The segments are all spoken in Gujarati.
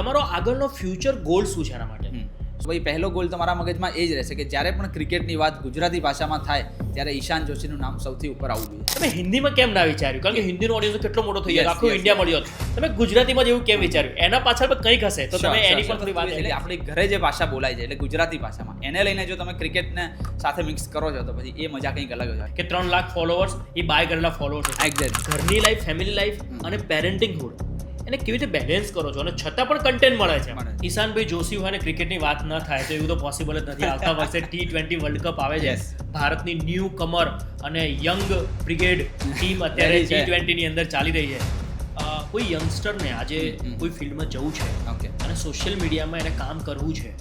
તમારો આગળનો ફ્યુચર ગોલ શું છે એના માટે? ભાઈ પહેલો ગોલ તમારા મગજમાં એ જ રહેશે કે જ્યારે પણ ક્રિકેટની વાત ગુજરાતી ભાષામાં થાય ત્યારે ઈશાન જોશીનું નામ સૌથી ઉપર આવવું જોઈએ. તમે હિન્દીમાં કેમ ના વિચાર્યું? કારણ કે હિન્દીનો ઓડિયન્સ કેટલો મોટો થઈ જાય, આખું ઇન્ડિયા મળ્યો. તમે ગુજરાતીમાં જેવું કેમ વિચાર્યું? એના પાછળ પણ કંઈક હશે, તો તમે એની પણ થોડી વાત એટલે આપણી ઘરે જે ભાષા બોલાય છે એટલે ગુજરાતી ભાષામાં એને લઈને જો તમે ક્રિકેટને સાથે મિક્સ કરો છો તો પછી એ મજા કંઈક અલગ જ હોય. કે 3 લાખ ફોલોઅર્સ, એ બાય કરેલા ફોલોઅર્સ, એક્ઝેક્ટ ઘરની લાઈફ, ફેમિલી લાઈફ અને પેરેન્ટિંગહુડ, એને કેવી રીતે બેલેન્સ કરો છો અને છતાં પણ કન્ટેન્ટ મળે છે. ઈશાનભાઈ જોશી હોય અને ક્રિકેટની વાત ન થાય તો એવું તો પોસિબલ જ નથી. આવતા વર્ષે T20 વર્લ્ડ કપ આવે છે. ભારતની ન્યૂ કમર અને યંગ બ્રિગેડ ટીમ અત્યારે T20 ની અંદર ચાલી રહી છે. કોઈ યંગસ્ટરને આજે કોઈ ફિલ્ડમાં જવું છે અને સોશિયલ મીડિયામાં એને કામ કરવું છે,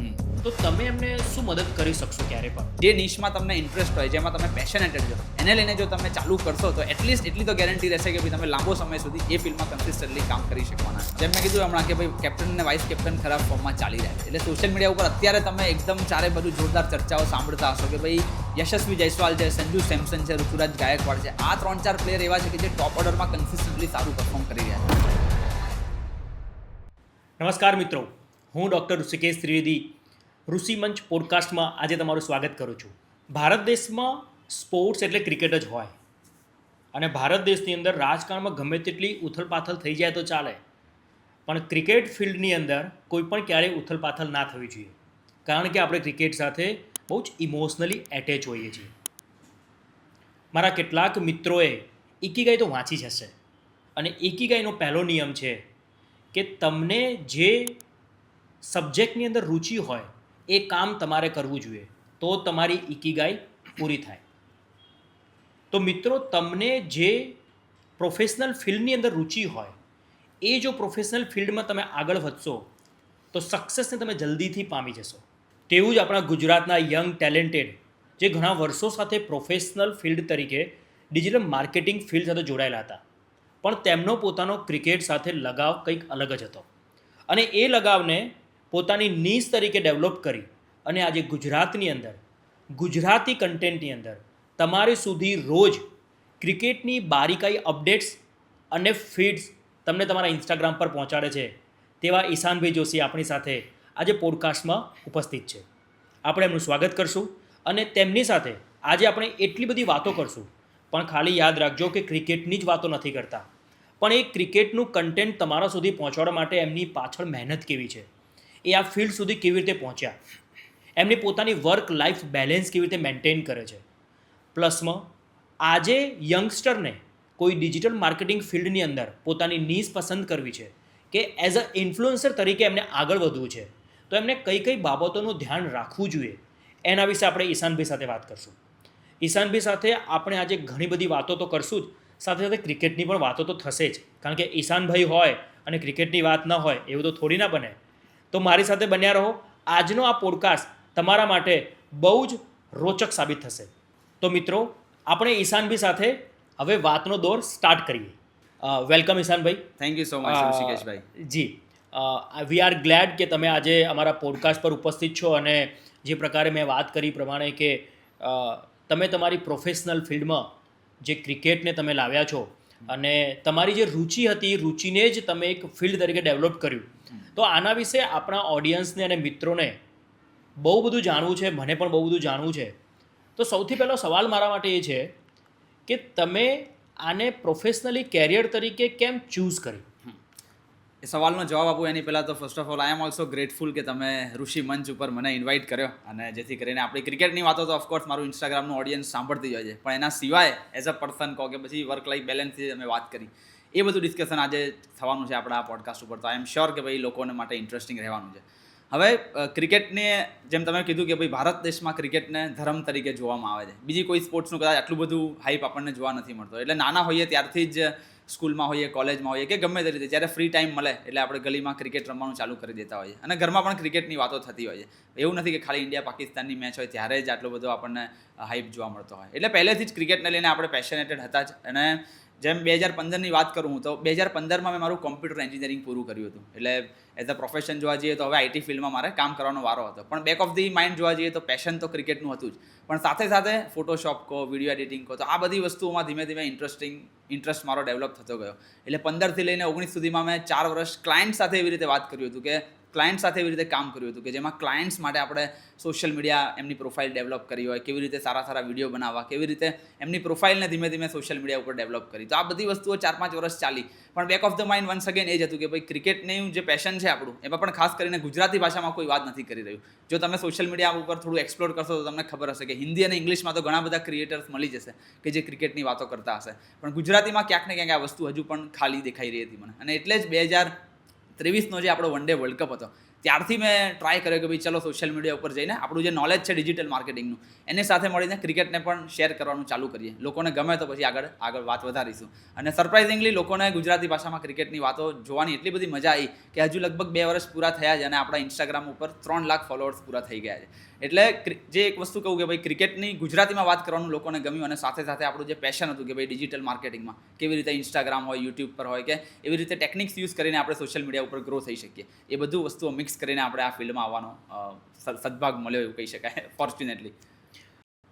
તો તમે એમને શું મદદ કરી શકશો? ક્યારે પણ જે નિશમાં તમને ઇન્ટરેસ્ટ હોય, જેમાં તમે પેશનેટેડ છો, એને લઈને જો તમે ચાલુ કરશો તો એટલીસ્ટ એટલી તો ગેરંટી રહેશે કે ભાઈ તમે લાંબો સમય સુધી એ ફિલ્ડમાં કન્સિસ્ટન્ટલી કામ કરી શકવાના. જેમ મેં કીધું હમણાં કે ભાઈ કેપ્ટન અને વાઇસ કેપ્ટન ખરાબ ફોર્મમાં ચાલી રહ્યા છે, એટલે સોશિયલ મીડિયા ઉપર અત્યારે તમે એકદમ ચારે બાજુ જોરદાર ચર્ચાઓ સાંભળતા હશો કે ભાઈ યશસ્વી જયસ્વાલ છે, સંજુ સેમસન છે, ઋતુરાજ ગાયકવાડ છે. આ 3-4 પ્લેયર એવા છે કે જે ટોપ ઓર્ડરમાં કન્સિસ્ટન્ટલી સારું પરફોર્મ કરી રહ્યા છે. નમસ્કાર મિત્રો, હું ડૉક્ટર ઋષિકેશ ત્રિવેદી ઋષિ મંચ પોડકાસ્ટમાં આજે તમારું સ્વાગત કરું છું. ભારત દેશમાં સ્પોર્ટ્સ એટલે ક્રિકેટ જ હોય, અને ભારત દેશની અંદર રાજકારણમાં ગમે તેટલી ઉથલપાથલ થઈ જાય તો ચાલે, પણ ક્રિકેટ ફિલ્ડની અંદર કોઈ પણ ક્યારેય ઉથલપાથલ ના થવી જોઈએ, કારણ કે આપણે ક્રિકેટ સાથે બહુ જ ઇમોશનલી એટેચ હોઈએ છીએ. મારા કેટલાક મિત્રોએ ઇકીગાઈ તો વાંચી જ હશે, અને ઇકીગાઈનો પહેલો નિયમ છે કે તમને જે સબ્જેક્ટની અંદર રુચિ હોય એ કામ તમારે કરવું જોઈએ, તો તમારી ઇકીગાઈ પૂરી થાય. તો મિત્રો, તમને જે પ્રોફેશનલ ફિલ્ડની અંદર રુચિ હોય એ જો પ્રોફેશનલ ફિલ્ડમાં તમે આગળ વધશો તો સક્સેસને તમે જલ્દીથી પામી જશો. તેવું જ આપણા ગુજરાતના યંગ ટેલેન્ટેડ જે ઘણા વર્ષો સાથે પ્રોફેશનલ ફિલ્ડ તરીકે ડિજિટલ માર્કેટિંગ ફિલ્ડ સાથે જોડાયેલા હતા, પણ તેમનો પોતાનો ક્રિકેટ સાથે લગાવ કંઈક અલગ જ હતો, અને એ લગાવને પોતાની નીશ તરીકે ડેવલપ કરી અને આજે ગુજરાતની અંદર ગુજરાતી કન્ટેન્ટની અંદર તમારી સુધી રોજ ક્રિકેટની બારીકાઈ અપડેટ્સ અને ફીડ્સ તમને તમારા ઇન્સ્ટાગ્રામ પર પહોંચાડે છે તેવા ઈશાનભાઈ જોશી આપણી સાથે આજે પોડકાસ્ટમાં ઉપસ્થિત છે. આપણે એમનું સ્વાગત કરશું અને તેમની સાથે આજે આપણે એટલી બધી વાતો કરશું, પણ ખાલી યાદ રાખજો કે ક્રિકેટની જ વાતો નથી કરતા, પણ એ ક્રિકેટનું કન્ટેન્ટ તમારા સુધી પહોંચાડવા માટે એમની પાછળ મહેનત કેવી છે, એ આ ફિલ્ડ સુધી કેવી રીતે પહોંચ્યા, એમની પોતાની વર્ક લાઈફ બેલેન્સ કેવી રીતે મેન્ટેન કરે છે. પ્લસમાં આજે યંગસ્ટરને કોઈ ડિજિટલ માર્કેટિંગ ફિલ્ડની અંદર પોતાની નીશ પસંદ કરવી છે કે એઝ અ ઇન્ફ્લુએન્સર તરીકે એમને આગળ વધવું છે, તો એમને કઈ કઈ બાબતોનું ધ્યાન રાખવું જોઈએ, એના વિશે આપણે ઈશાનભાઈ સાથે વાત કરશું. ઈશાનભાઈ સાથે આપણે આજે ઘણી બધી વાતો તો કરશું જ, સાથે સાથે ક્રિકેટની પણ વાતો તો થશે જ, કારણ કે ઈશાનભાઈ હોય અને ક્રિકેટની વાત ન હોય એવું તો થોડી ના બને. તો મારી સાથે બન્યા રહો. આજનો આ પોડકાસ્ટ તમારા માટે બહુ જ રોચક સાબિત થશે. તો મિત્રો, આપણે ઈશાનભાઈ સાથે હવે વાતનો દોર સ્ટાર્ટ કરીએ. વેલકમ ઈશાનભાઈ. થેન્ક યુ સો મચ ઋષિકેશભાઈ. જી, વી આર ગ્લેડ કે તમે આજે અમારા પોડકાસ્ટ પર ઉપસ્થિત છો, અને જે પ્રકારે મેં વાત કરી પ્રમાણે કે તમે તમારી પ્રોફેશનલ ફિલ્ડમાં જે ક્રિકેટને તમે લાવ્યા છો અને તમારી જે રુચિ હતી એ રુચિને જ તમે એક ફિલ્ડ તરીકે ડેવલપ કર્યું. તો આના વિશે આપણા ઓડિયન્સને અને મિત્રોને બહુ બધું જાણવું છે, મને પણ બહુ બધું જાણવું છે. તો સૌથી પહેલો સવાલ મારા માટે એ છે કે તમે આને પ્રોફેશનલી કેરિયર તરીકે કેમ ચૂઝ કરી? એ સવાલનો જવાબ આપું એની પહેલાં તો first of all I am also grateful કે તમે ઋષિ મંચ ઉપર મને ઇન્વાઇટ કર્યો, અને જેથી કરીને આપણી ક્રિકેટની વાતો તો ઓફકોર્સ મારું ઇન્સ્ટાગ્રામનું ઓડિયન્સ સાંભળતી જ હોય છે, પણ એના સિવાય એઝ અ પર્સન કહો કે પછી વર્ક લાઈફ બેલેન્સથી અમે વાત કરી, એ બધું ડિસ્કશન આજે થવાનું છે આપણા આ પોડકાસ્ટ ઉપર. તો આઈ એમ શ્યોર કે ભાઈ લોકોને માટે ઇન્ટરેસ્ટિંગ રહેવાનું છે. હવે ક્રિકેટને જેમ તમે કીધું કે ભાઈ ભારત દેશમાં ક્રિકેટને ધર્મ તરીકે જોવામાં આવે છે. બીજી કોઈ સ્પોર્ટ્સનું કદાચ આટલું બધું હાઈપ આપણને જોવા નથી મળતો. એટલે નાના હોઈએ ત્યારથી જ સ્કૂલમાં હોઈએ, કોલેજમાં હોઈએ કે ગમે તે રીતે જ્યારે ફ્રી ટાઈમ મળે એટલે આપણે ગલીમાં ક્રિકેટ રમવાનું ચાલુ કરી દેતા હોઈએ, અને ઘરમાં પણ ક્રિકેટની વાતો થતી હોય છે. એવું નથી કે ખાલી ઇન્ડિયા પાકિસ્તાનની મેચ હોય ત્યારે જ આટલો બધો આપણને હાઈપ જોવા મળતો હોય. એટલે પહેલેથી જ ક્રિકેટને લઈને આપણે પેશનેટેડ હતા જ. અને જેમ 2015ની વાત કરું હું, તો 2015માં મેં મારું કોમ્પ્યુટર એન્જિનિયરિંગ પૂરું કર્યું હતું. એટલે એઝ અ પ્રોફેશન જોવા જઈએ તો હવે આઈટી ફિલ્ડમાં મારે કામ કરવાનો વારો હતો, પણ બેક ઓફ ધી માઇન્ડ જોવા જઈએ તો પેશન તો ક્રિકેટનું હતું જ, પણ સાથે સાથે ફોટોશોપ કહો, વિડીયો એડિટિંગ કહો, તો આ બધી વસ્તુઓમાં ધીમે ધીમે ઇન્ટરેસ્ટ મારો ડેવલપ થતો ગયો. એટલે 15થી લઈને 19 સુધીમાં મેં 4 વર્ષ ક્લાયન્ટ સાથે એવી રીતે વાત કર્યું હતું કે ક્લાયન્ટ સાથે એવી રીતે કામ કર્યું હતું કે જેમાં ક્લાયન્ટ્સ માટે આપણે સોશિયલ મીડિયા એમની પ્રોફાઇલ ડેવલપ કરી હોય, કેવી રીતે સારા વિડીયો બનાવવા, કેવી રીતે એમની પ્રોફાઇલને ધીમે ધીમે સોશિયલ મીડિયા ઉપર ડેવલપ કરી. તો આ બધી વસ્તુઓ 4-5 વર્ષ ચાલી, પણ back of the mind once again એ જ હતું કે ભાઈ ક્રિકેટનું જે પેશન છે આપણું, એમાં પણ ખાસ કરીને ગુજરાતી ભાષામાં કોઈ વાત નથી કરી રહ્યું. જો તમે સોશિયલ મીડિયા ઉપર થોડું એક્સપ્લોર કરશો તો તમને ખબર હશે કે હિન્દી અને ઇંગ્લિશમાં તો ઘણા બધા ક્રિએટર્સ મળી જશે કે જે ક્રિકેટની વાતો કરતા હશે, પણ ગુજરાતીમાં ક્યાંક ને ક્યાંક આ વસ્તુ હજુ પણ ખાલી દેખાઈ રહી હતી મને. અને એટલે જ 2023નો જે આપણો વન ડે વર્લ્ડ કપ હતો ત્યારથી મેં ટ્રાય કર્યો કે ભાઈ ચલો સોશિયલ મીડિયા ઉપર જઈને આપણું જે નોલેજ છે ડિજિટલ માર્કેટિંગનું એની સાથે મળીને ક્રિકેટને પણ શેર કરવાનું ચાલુ કરીએ. લોકોને ગમે તો પછી આગળ વાત વધારીશું. અને સરપ્રાઇઝિંગલી લોકોને ગુજરાતી ભાષામાં ક્રિકેટની વાતો જોવાની એટલી બધી મજા આવી કે હજુ લગભગ 2 વર્ષ પૂરા થયા છે અને આપણા ઇન્સ્ટાગ્રામ ઉપર 3 લાખ ફોલોઅર્સ પૂરા થઈ ગયા છે. એટલે જે એક વસ્તુ કહું કે ભાઈ ક્રિકેટની ગુજરાતીમાં વાત કરવાનું લોકોને ગમ્યું, અને સાથે સાથે આપણું જે પેશન હતું કે ભાઈ ડિજિટલ માર્કેટિંગમાં કેવી રીતે ઇન્સ્ટાગ્રામ હોય, યુટ્યુબ પર હોય કે એવી રીતે ટેકનિક્સ યુઝ કરીને આપણે સોશિયલ મીડિયા ઉપર ગ્રો થઈ શકીએ, એ બધું વસ્તુઓ મિક્સ કરીને આપણે આ ફિલ્ડમાં આવવાનો સદભાગ મળ્યો એવું કહી શકાય, ફોર્ચ્યુનેટલી.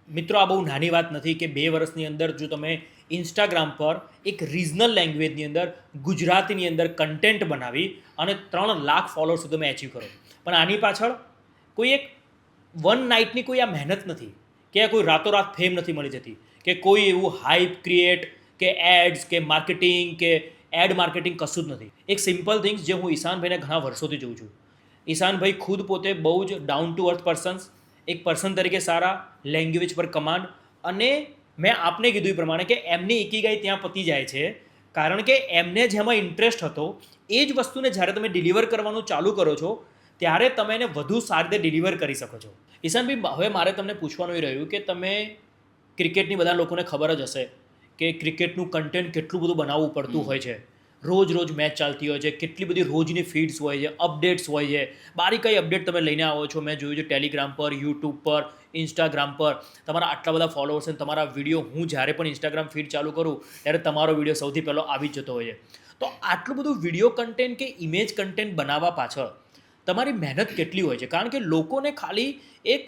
મિત્રો, આ બહુ નાની વાત નથી કે 2 વર્ષની અંદર જો તમે ઇન્સ્ટાગ્રામ પર એક રિજનલ લેંગ્વેજની અંદર ગુજરાતીની અંદર કન્ટેન્ટ બનાવી અને 3 લાખ ફોલોઅર્સ તમે એચીવ કરો, પણ આની પાછળ કોઈ એક વન નાઇટની કોઈ આ મહેનત નથી કે આ કોઈ રાતોરાત ફેમ નથી મળી જતી કે કોઈ એવું હાઇપ ક્રિએટ કે એડ્સ કે માર્કેટિંગ કે એડ માર્કેટિંગ કશું જ નથી. એક સિમ્પલ થિંગ્સ જે હું ઈશાનભાઈને ઘણા વર્ષોથી જોઉં છું. ઈશાનભાઈ ખુદ પોતે બહુ જ ડાઉન ટુ અર્થ એક પર્સન તરીકે સારા, લેંગ્વેજ પર કમાન્ડ, અને મેં આપને કીધું એ પ્રમાણે કે એમની ઇકીગાઈ ત્યાં પતી જાય છે કારણ કે એમને જેમાં ઇન્ટરેસ્ટ હતો એ જ વસ્તુને જ્યારે તમે ડિલિવર કરવાનું ચાલુ કરો છો ત્યારે તમે એને વધુ સારી રીતે ડિલિવર કરી શકો છો. ઈશાનભાઈ, હવે મારે તમને પૂછવાનું એ રહ્યું કે તમે ક્રિકેટની બધા લોકોને ખબર જ હશે કે ક્રિકેટનું કન્ટેન્ટ કેટલું બધું બનાવવું પડતું હોય છે. રોજ મેચ ચાલતી હોય છે, કેટલી બધી રોજની ફીડ્સ હોય છે, અપડેટ્સ હોય છે, બારી કઈ અપડેટ તમે લઈને આવો છો. મેં જોયું છે ટેલિગ્રામ પર, યુટ્યુબ પર, ઇન્સ્ટાગ્રામ પર તમારા આટલા બધા ફોલોઅર્સ અને તમારા વિડીયો, હું જ્યારે પણ ઇન્સ્ટાગ્રામ ફીડ ચાલુ કરું ત્યારે તમારો વિડીયો સૌથી પહેલો આવી જ જતો હોય છે. તો આટલું બધું વિડીયો કન્ટેન્ટ કે ઇમેજ કન્ટેન્ટ બનાવવા પાછળ તમારી મહેનત કેટલી હોય છે? કારણ કે લોકોને ખાલી એક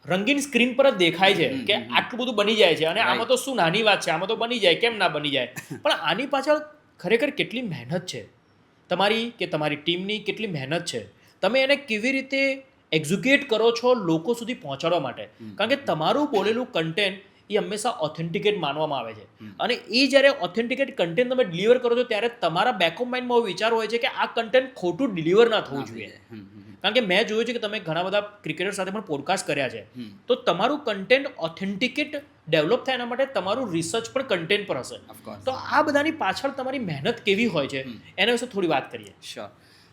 રંગીન સ્ક્રીન પર જ દેખાય છે કે આટલું બધું બની જાય છે અને આમાં તો શું નાની વાત છે, આમાં તો બની જાય, કેમ ના બની જાય? પણ આની પાછળ ખરેખર કેટલી મહેનત છે તમારી કે તમારી ટીમની, કેટલી મહેનત છે? તમે એને કેવી રીતે એક્ઝિક્યુટ કરો છો લોકો સુધી પહોંચાડવા માટે? કારણ કે તમારું બોલેલું કન્ટેન્ટ એ હંમેશા ઓથેન્ટિકેટ માનવામાં આવે છે, અને એ જ્યારે ઓથેન્ટિકેટ કન્ટેન્ટ તમે ડિલિવર કરો છો ત્યારે તમારા બેક ઓફ માઇન્ડમાં વિચાર હોય છે કે આ કન્ટેન્ટ ખોટું ડિલિવર ના થવું જોઈએ. કારણ કે મેં જોયું છે કે તમે ઘણા બધા ક્રિકેટર સાથે પણ પોડકાસ્ટ કર્યા છે, તો તમારું કન્ટેન્ટ ઓથેન્ટિકેટ ડેવલપ થાય એના માટે તમારું રિસર્ચ પણ કન્ટેન્ટ પર હશે. તો આ બધાની પાછળ તમારી મહેનત કેવી હોય છે એના વિશે થોડી વાત કરીએ. શ્યોર.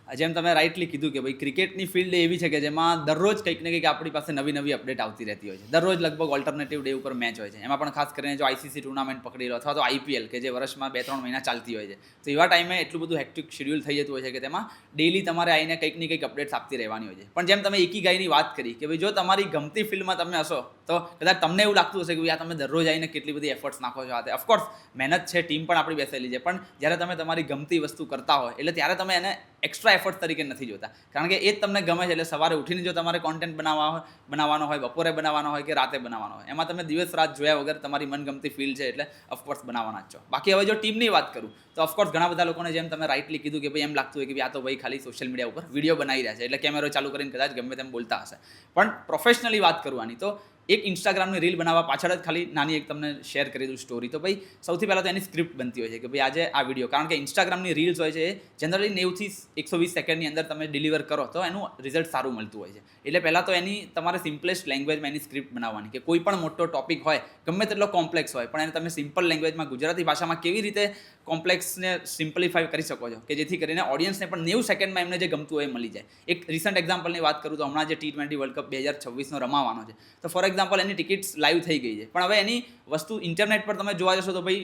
જેમ તમે રાઇટલી કીધું કે ભાઈ ક્રિકેટની ફિલ્ડ એવી છે કે જેમાં દરરોજ કંઈક ને કંઈક આપણી પાસે નવી અપડેટ આવતી રહેતી હોય છે. દરરોજ લગભગ ઓલ્ટરનેટિવ ડે ઉપર મેચ હોય છે. એમાં પણ ખાસ કરીને જો આઈસીસી ટુર્નામેન્ટ પકડી લો અથવા તો આઈપીએલ કે જે વર્ષમાં 2-3 મહિના ચાલતી હોય છે, તો એવા ટાઈમે એટલું બધું હેક્ટિક શેડ્યુલ થઈ જતું હોય છે કે તેમાં ડેઈલી તમારે આવીને કંઈક ને કંઈક અપડેટ્સ આપતી રહેવાની હોય છે. પણ જેમ તમે ઇકીગાઈની વાત કરી કે ભાઈ જો તમારી ગમતી ફિલ્ડમાં તમે હશો તો કદાચ તમને એવું લાગતું હશે કે ભાઈ આ તમે દરરોજ આવીને કેટલી બધી એફર્ટ્સ નાખો છો. આ ઓફકોર્સ મહેનત છે, ટીમ પણ આપણી બેસેલી છે, પણ જ્યારે તમે તમારી ગમતી વસ્તુ કરતા હોય એટલે ત્યારે તમે એને એક્સ્ટ્રા એફર્ટ તરીકે નથી જોતા, કારણ કે એ જ તમને ગમે છે. એટલે સવારે ઉઠીને જો તમારે કોન્ટેન્ટ બનાવવાનો હોય, બપોરે બનાવવાનો હોય કે રાતે બનાવવાનો હોય, એમાં તમે દિવસ રાત જોયા વગર તમારી મનગમતી ફિલ્ડ છે એટલે ઓફકોર્સ બનાવવાના જ છો. બાકી હવે જો ટીમની વાત કરું તો ઓફકોર્સ ઘણા બધા લોકોને જેમ તમે રાઇટલી કીધું કે ભાઈ એમ લાગતું હોય કે ભાઈ આ તો ભાઈ ખાલી સોશિયલ મીડિયા ઉપર વિડીયો બનાવી રહ્યા છે એટલે કેમેરો ચાલુ કરીને કદાચ ગમે તેમ બોલતા હશે. પણ પ્રોફેશનલી વાત કરવાની તો એક ઇન્સ્ટાગ્રામની રીલ બનાવવા પાછળ જ ખાલી નાની એક તમને શેર કરી દઉં સ્ટોરી. તો ભાઈ સૌથી પહેલાં તો એની સ્ક્રિપ્ટ બનતી હોય છે કે ભાઈ આજે આ વિડીયો, કારણ કે ઇન્સ્ટાગ્રામની રીલ્સ હોય છે એ જનરલી 90 થી 120 સેકન્ડની અંદર તમે ડિલિવર કરો તો એનું રિઝલ્ટ સારું મળતું હોય છે. એટલે પહેલાં તો એની તમારે સિમ્પલેસ્ટ લેંગ્વેજમાં એની સ્ક્રિપ્ટ બનાવવાની કે કોઈ પણ મોટો ટોપિક હોય, ગમે તેટલો કોમ્પ્લેક્સ હોય, પણ એને તમે સિમ્પલ લેંગ્વેજમાં ગુજરાતી ભાષામાં કેવી રીતે કોમ્પ્લેક્સને સિમ્પલિફાઈ કરી શકો છો કે જેથી કરીને ઓડિયન્સને પણ 90 સેકન્ડમાં એમને જે ગમતું હોય એ મળી જાય. એક રિસન્ટ એક્ઝામ્પલની વાત કરું તો હમણાં જે T20 વર્લ્ડ કપ 2026નો રમાવાનો છે, તો for example any tickets live થઈ ગઈ છે, પણ હવે એની વસ્તુ ઇન્ટરનેટ પર તમે જોવા જશો તો ભાઈ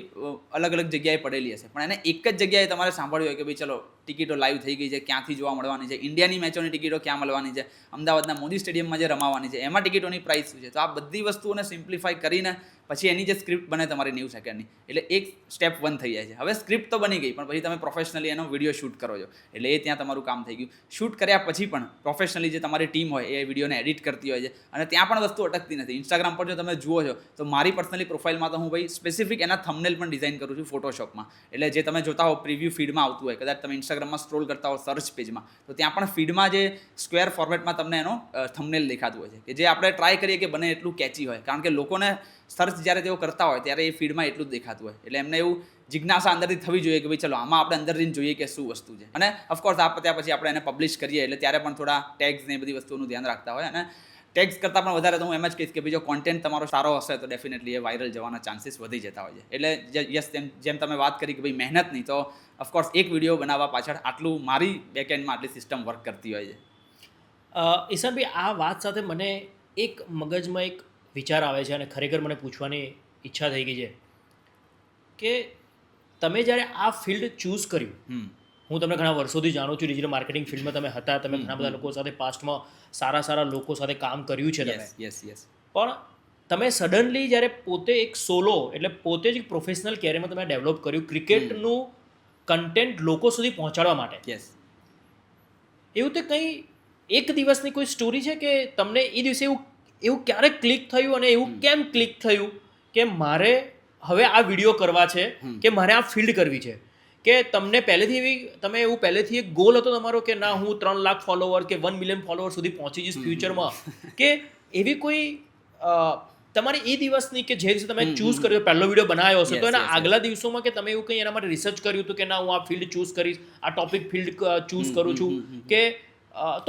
અલગ જગ્યાએ પડેલી હશે, પણ એને એક જ જગ્યાએ તમારે સાંભળ્યું હોય કે ભાઈ ચલો ટિકિટો લાઈવ થઈ ગઈ છે, ક્યાંથી જોવા મળવાની છે, ઇન્ડિયાની મેચોની ટિકિટો ક્યાં મળવાની છે, અમદાવાદના મોદી સ્ટેડિયમમાં જે રમાવાની છે એમાં ટિકિટોની પ્રાઇસ શું છે. તો આ બધી વસ્તુઓને સિમ્પ્લિફાઈ કરીને પછી એની જે સ્ક્રિપ્ટ બને તમારી 90 સેકન્ડની, એટલે એક સ્ટેપ 1 થઈ જાય છે. હવે સ્ક્રિપ્ટ તો બની ગઈ, પણ પછી તમે પ્રોફેશનલી એનો વિડીયો શૂટ કરો છો, એટલે એ ત્યાં તમારું કામ થઈ ગયું. શૂટ કર્યા પછી પણ પ્રોફેશનલી જે તમારી ટીમ હોય એ વિડીયોને એડિટ કરતી હોય છે, અને ત્યાં પણ વસ્તુ અટકતી નથી. ઇન્સ્ટાગ્રામ પર જો તમે જુઓ છો તો મારી પર્સનલી પ્રોફાઇલમાં તો હું ભાઈ સ્પેસિફિક એના થંબનેલ પણ ડિઝાઇન કરું છું ફોટોશોપમાં. એટલે જે તમે જોતા હો પ્રિવ્યૂ ફીડમાં આવતું હોય, કદાચ તમે ઇન્સ્ટાગ્રામમાં સ્ક્રોલ કરતા હો સર્ચ પેજમાં, તો ત્યાં પણ ફીડમાં જે સ્ક્વેર ફોર્મેટમાં તમને એનો થંબનેલ દેખાતું હોય છે, કે જે આપણે ટ્રાય કરીએ કે બને એટલું કેચી હોય, કારણ કે લોકોને સર્ચ જ્યારે તેઓ કરતા હોય ત્યારે એ ફીડમાં એટલું જ દેખાતું હોય. એટલે એમને એવું જિજ્ઞાસા અંદરથી થવી જોઈએ કે ભાઈ ચલો આમાં આપણે અંદર જઈને જોઈએ કે શું વસ્તુ છે. અને ઓફકોર્સ આ પત્યા પછી આપણે એને પબ્લિશ કરીએ એટલે ત્યારે પણ થોડા ટેગ્સ ને એ બધી વસ્તુઓનું ધ્યાન રાખતા હોય. અને ટેગ્સ કરતાં પણ વધારે તો હું એમ જ કહીશ કે ભાઈ જો કોન્ટેન્ટ તમારો સારો હશે તો ડેફિનેટલી એ વાયરલ જવાના ચાન્સીસ વધી જતા હોય છે. એટલે યસ, જેમ તમે વાત કરી કે ભાઈ મહેનત નહીં, તો ઓફકોર્સ એક વિડીયો બનાવવા પાછળ આટલું મારી બેકએન્ડમાં આટલી સિસ્ટમ વર્ક કરતી હોય છે. ઈશાનભાઈ, આ વાત સાથે મને એક મગજમાં એક વિચાર આવે છે અને ખરેખર મને પૂછવાની ઈચ્છા થઈ ગઈ છે કે તમે જ્યારે આ ફિલ્ડ ચૂઝ કર્યું, હું તમને ઘણા વર્ષોથી જાણું છું, ડિજિટલ માર્કેટિંગ ફિલ્ડમાં તમે હતા, તમે ઘણા બધા લોકો સાથે પાસ્ટમાં સારા લોકો સાથે કામ કર્યું છે તમે. યસ. પણ તમે સડનલી જ્યારે પોતે એક સોલો એટલે પોતે જ એક પ્રોફેશનલ કેરિયરમાં તમે ડેવલપ કર્યું ક્રિકેટનું કન્ટેન્ટ લોકો સુધી પહોંચાડવા માટે, યસ. એવું તે કંઈ એક દિવસની કોઈ સ્ટોરી છે કે તમને એ દિવસે એવું ક્યારે ક્લિક થયું અને એવું કેમ ક્લિક થયું કે મારે હવે આ વિડીયો કરવા છે, કે મારે આ ફિલ્ડ કરવી છે? કે તમને પહેલેથી એવું પહેલેથી એક ગોલ હતો તમારો કે ના હું 3 લાખ ફોલોવર કે 1 મિલિયન ફોલોવર સુધી પહોંચી જઈશ ફ્યુચરમાં, કે એવી કોઈ તમારી એ દિવસની કે જે દિવસે તમે ચૂઝ કર્યો, પહેલો વિડીયો બનાવ્યો હશે તો એના આગલા દિવસોમાં કે તમે એવું કંઈ એના માટે રિસર્ચ કર્યું હતું કે ના હું આ ફિલ્ડ ચૂઝ કરીશ, આ ટોપિક ફિલ્ડ ચૂઝ કરું છું, કે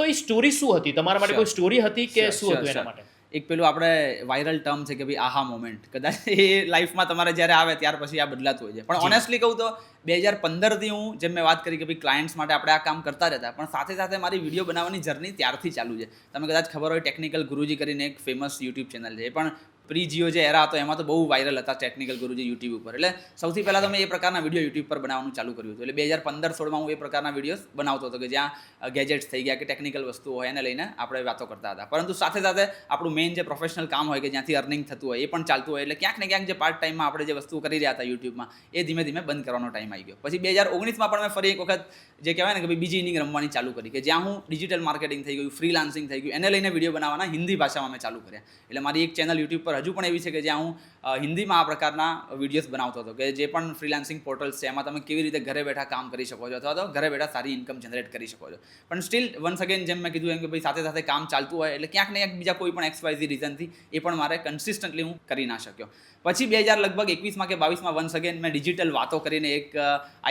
તો એ સ્ટોરી શું હતી તમારા માટે? કોઈ સ્ટોરી હતી કે શું હતું એના માટે? એક પેલું આપણે વાયરલ ટર્મ છે કે ભાઈ આહા મોમેન્ટ, કદાચ એ લાઈફમાં તમારે જ્યારે આવે ત્યાર પછી આ બદલાતું હોય છે. પણ ઓનેસ્ટલી કહું તો 2015થી હું, જેમ મેં વાત કરી કે ભાઈ ક્લાયન્ટ્સ માટે આપણે આ કામ કરતા રહેતા, પણ સાથે સાથે મારી વિડીયો બનાવવાની જર્ની ત્યારથી ચાલુ છે. તમને કદાચ ખબર હોય ટેકનિકલ ગુરુજી કરીને એક ફેમસ યુટ્યુબ ચેનલ છે, એ પણ પ્રી જીઓ જે એરા હતો એમાં તો બહુ વાયરલ હતા ટેકનિકલ ગુરુજી યુટ્યુબ ઉપર. એટલે સૌથી પહેલાં તો મેં એ પ્રકારના વિડીયો યુટ્યુબ પર બનાવવાનું ચાલુ કર્યું હતું. એટલે 2015-16માં હું એ પ્રકારના વિડીયોઝ બનાવતો હતો કે જ્યાં ગેજેટ્સ થઈ ગયા કે ટેકનિકલ વસ્તુઓ હોય એને લઈને આપણે વાતો કરતા હતા. પરંતુ સાથે સાથે આપણું મેઇન જે પ્રોફેશનલ કામ હોય કે જ્યાંથી અર્નિંગ થતું હોય એ પણ ચાલતું હોય. એટલે ક્યાંક ને ક્યાંક જે પાર્ટ ટાઈમમાં આપણે જે વસ્તુઓ કરી રહ્યા હતા યુટ્યુબમાં એ ધીમે ધીમે બંધ કરવાનો ટાઈમ આવી ગયો. પછી 2019માં પણ મેં ફરી એક વખત જે કહેવાય ને કે ભાઈ બીજી ઇનિંગ રમવાની ચાલુ કરી, કે જ્યાં હું ડિજિટલ માર્કેટિંગ થઈ ગયું, ફ્રીલાન્સિંગ થઈ ગયું, એને લઈને વિડીયો બનાવવાના હિન્દી ભાષામાં મેં ચાલુ કર્યા. એટલે મારી એક ચેનલ યુટ્યુબ પર હજુ પણ એવી છે કે જ્યાં હું હિન્દીમાં આ પ્રકારના વિડીયોઝ બનાવતો હતો, કે જે પણ ફ્રીલાન્સિંગ પોર્ટલ્સ છે એમાં તમે કેવી રીતે ઘરે બેઠા કામ કરી શકો છો અથવા તો ઘરે બેઠા સારી ઇન્કમ જનરેટ કરી શકો છો. પણ સ્ટીલ વન્સ અગેન જેમ મેં કીધું એમ કે ભાઈ સાથે સાથે કામ ચાલતું હોય એટલે ક્યાંક ને ક્યાંક બીજા કોઈ પણ XYZ રીઝનથી એ પણ મારે કન્સિસ્ટન્ટલી હું કરી ના શક્યો. પછી 2021માં કે 22માં વન્સ અગેન મેં ડિજિટલ વાતો કરીને એક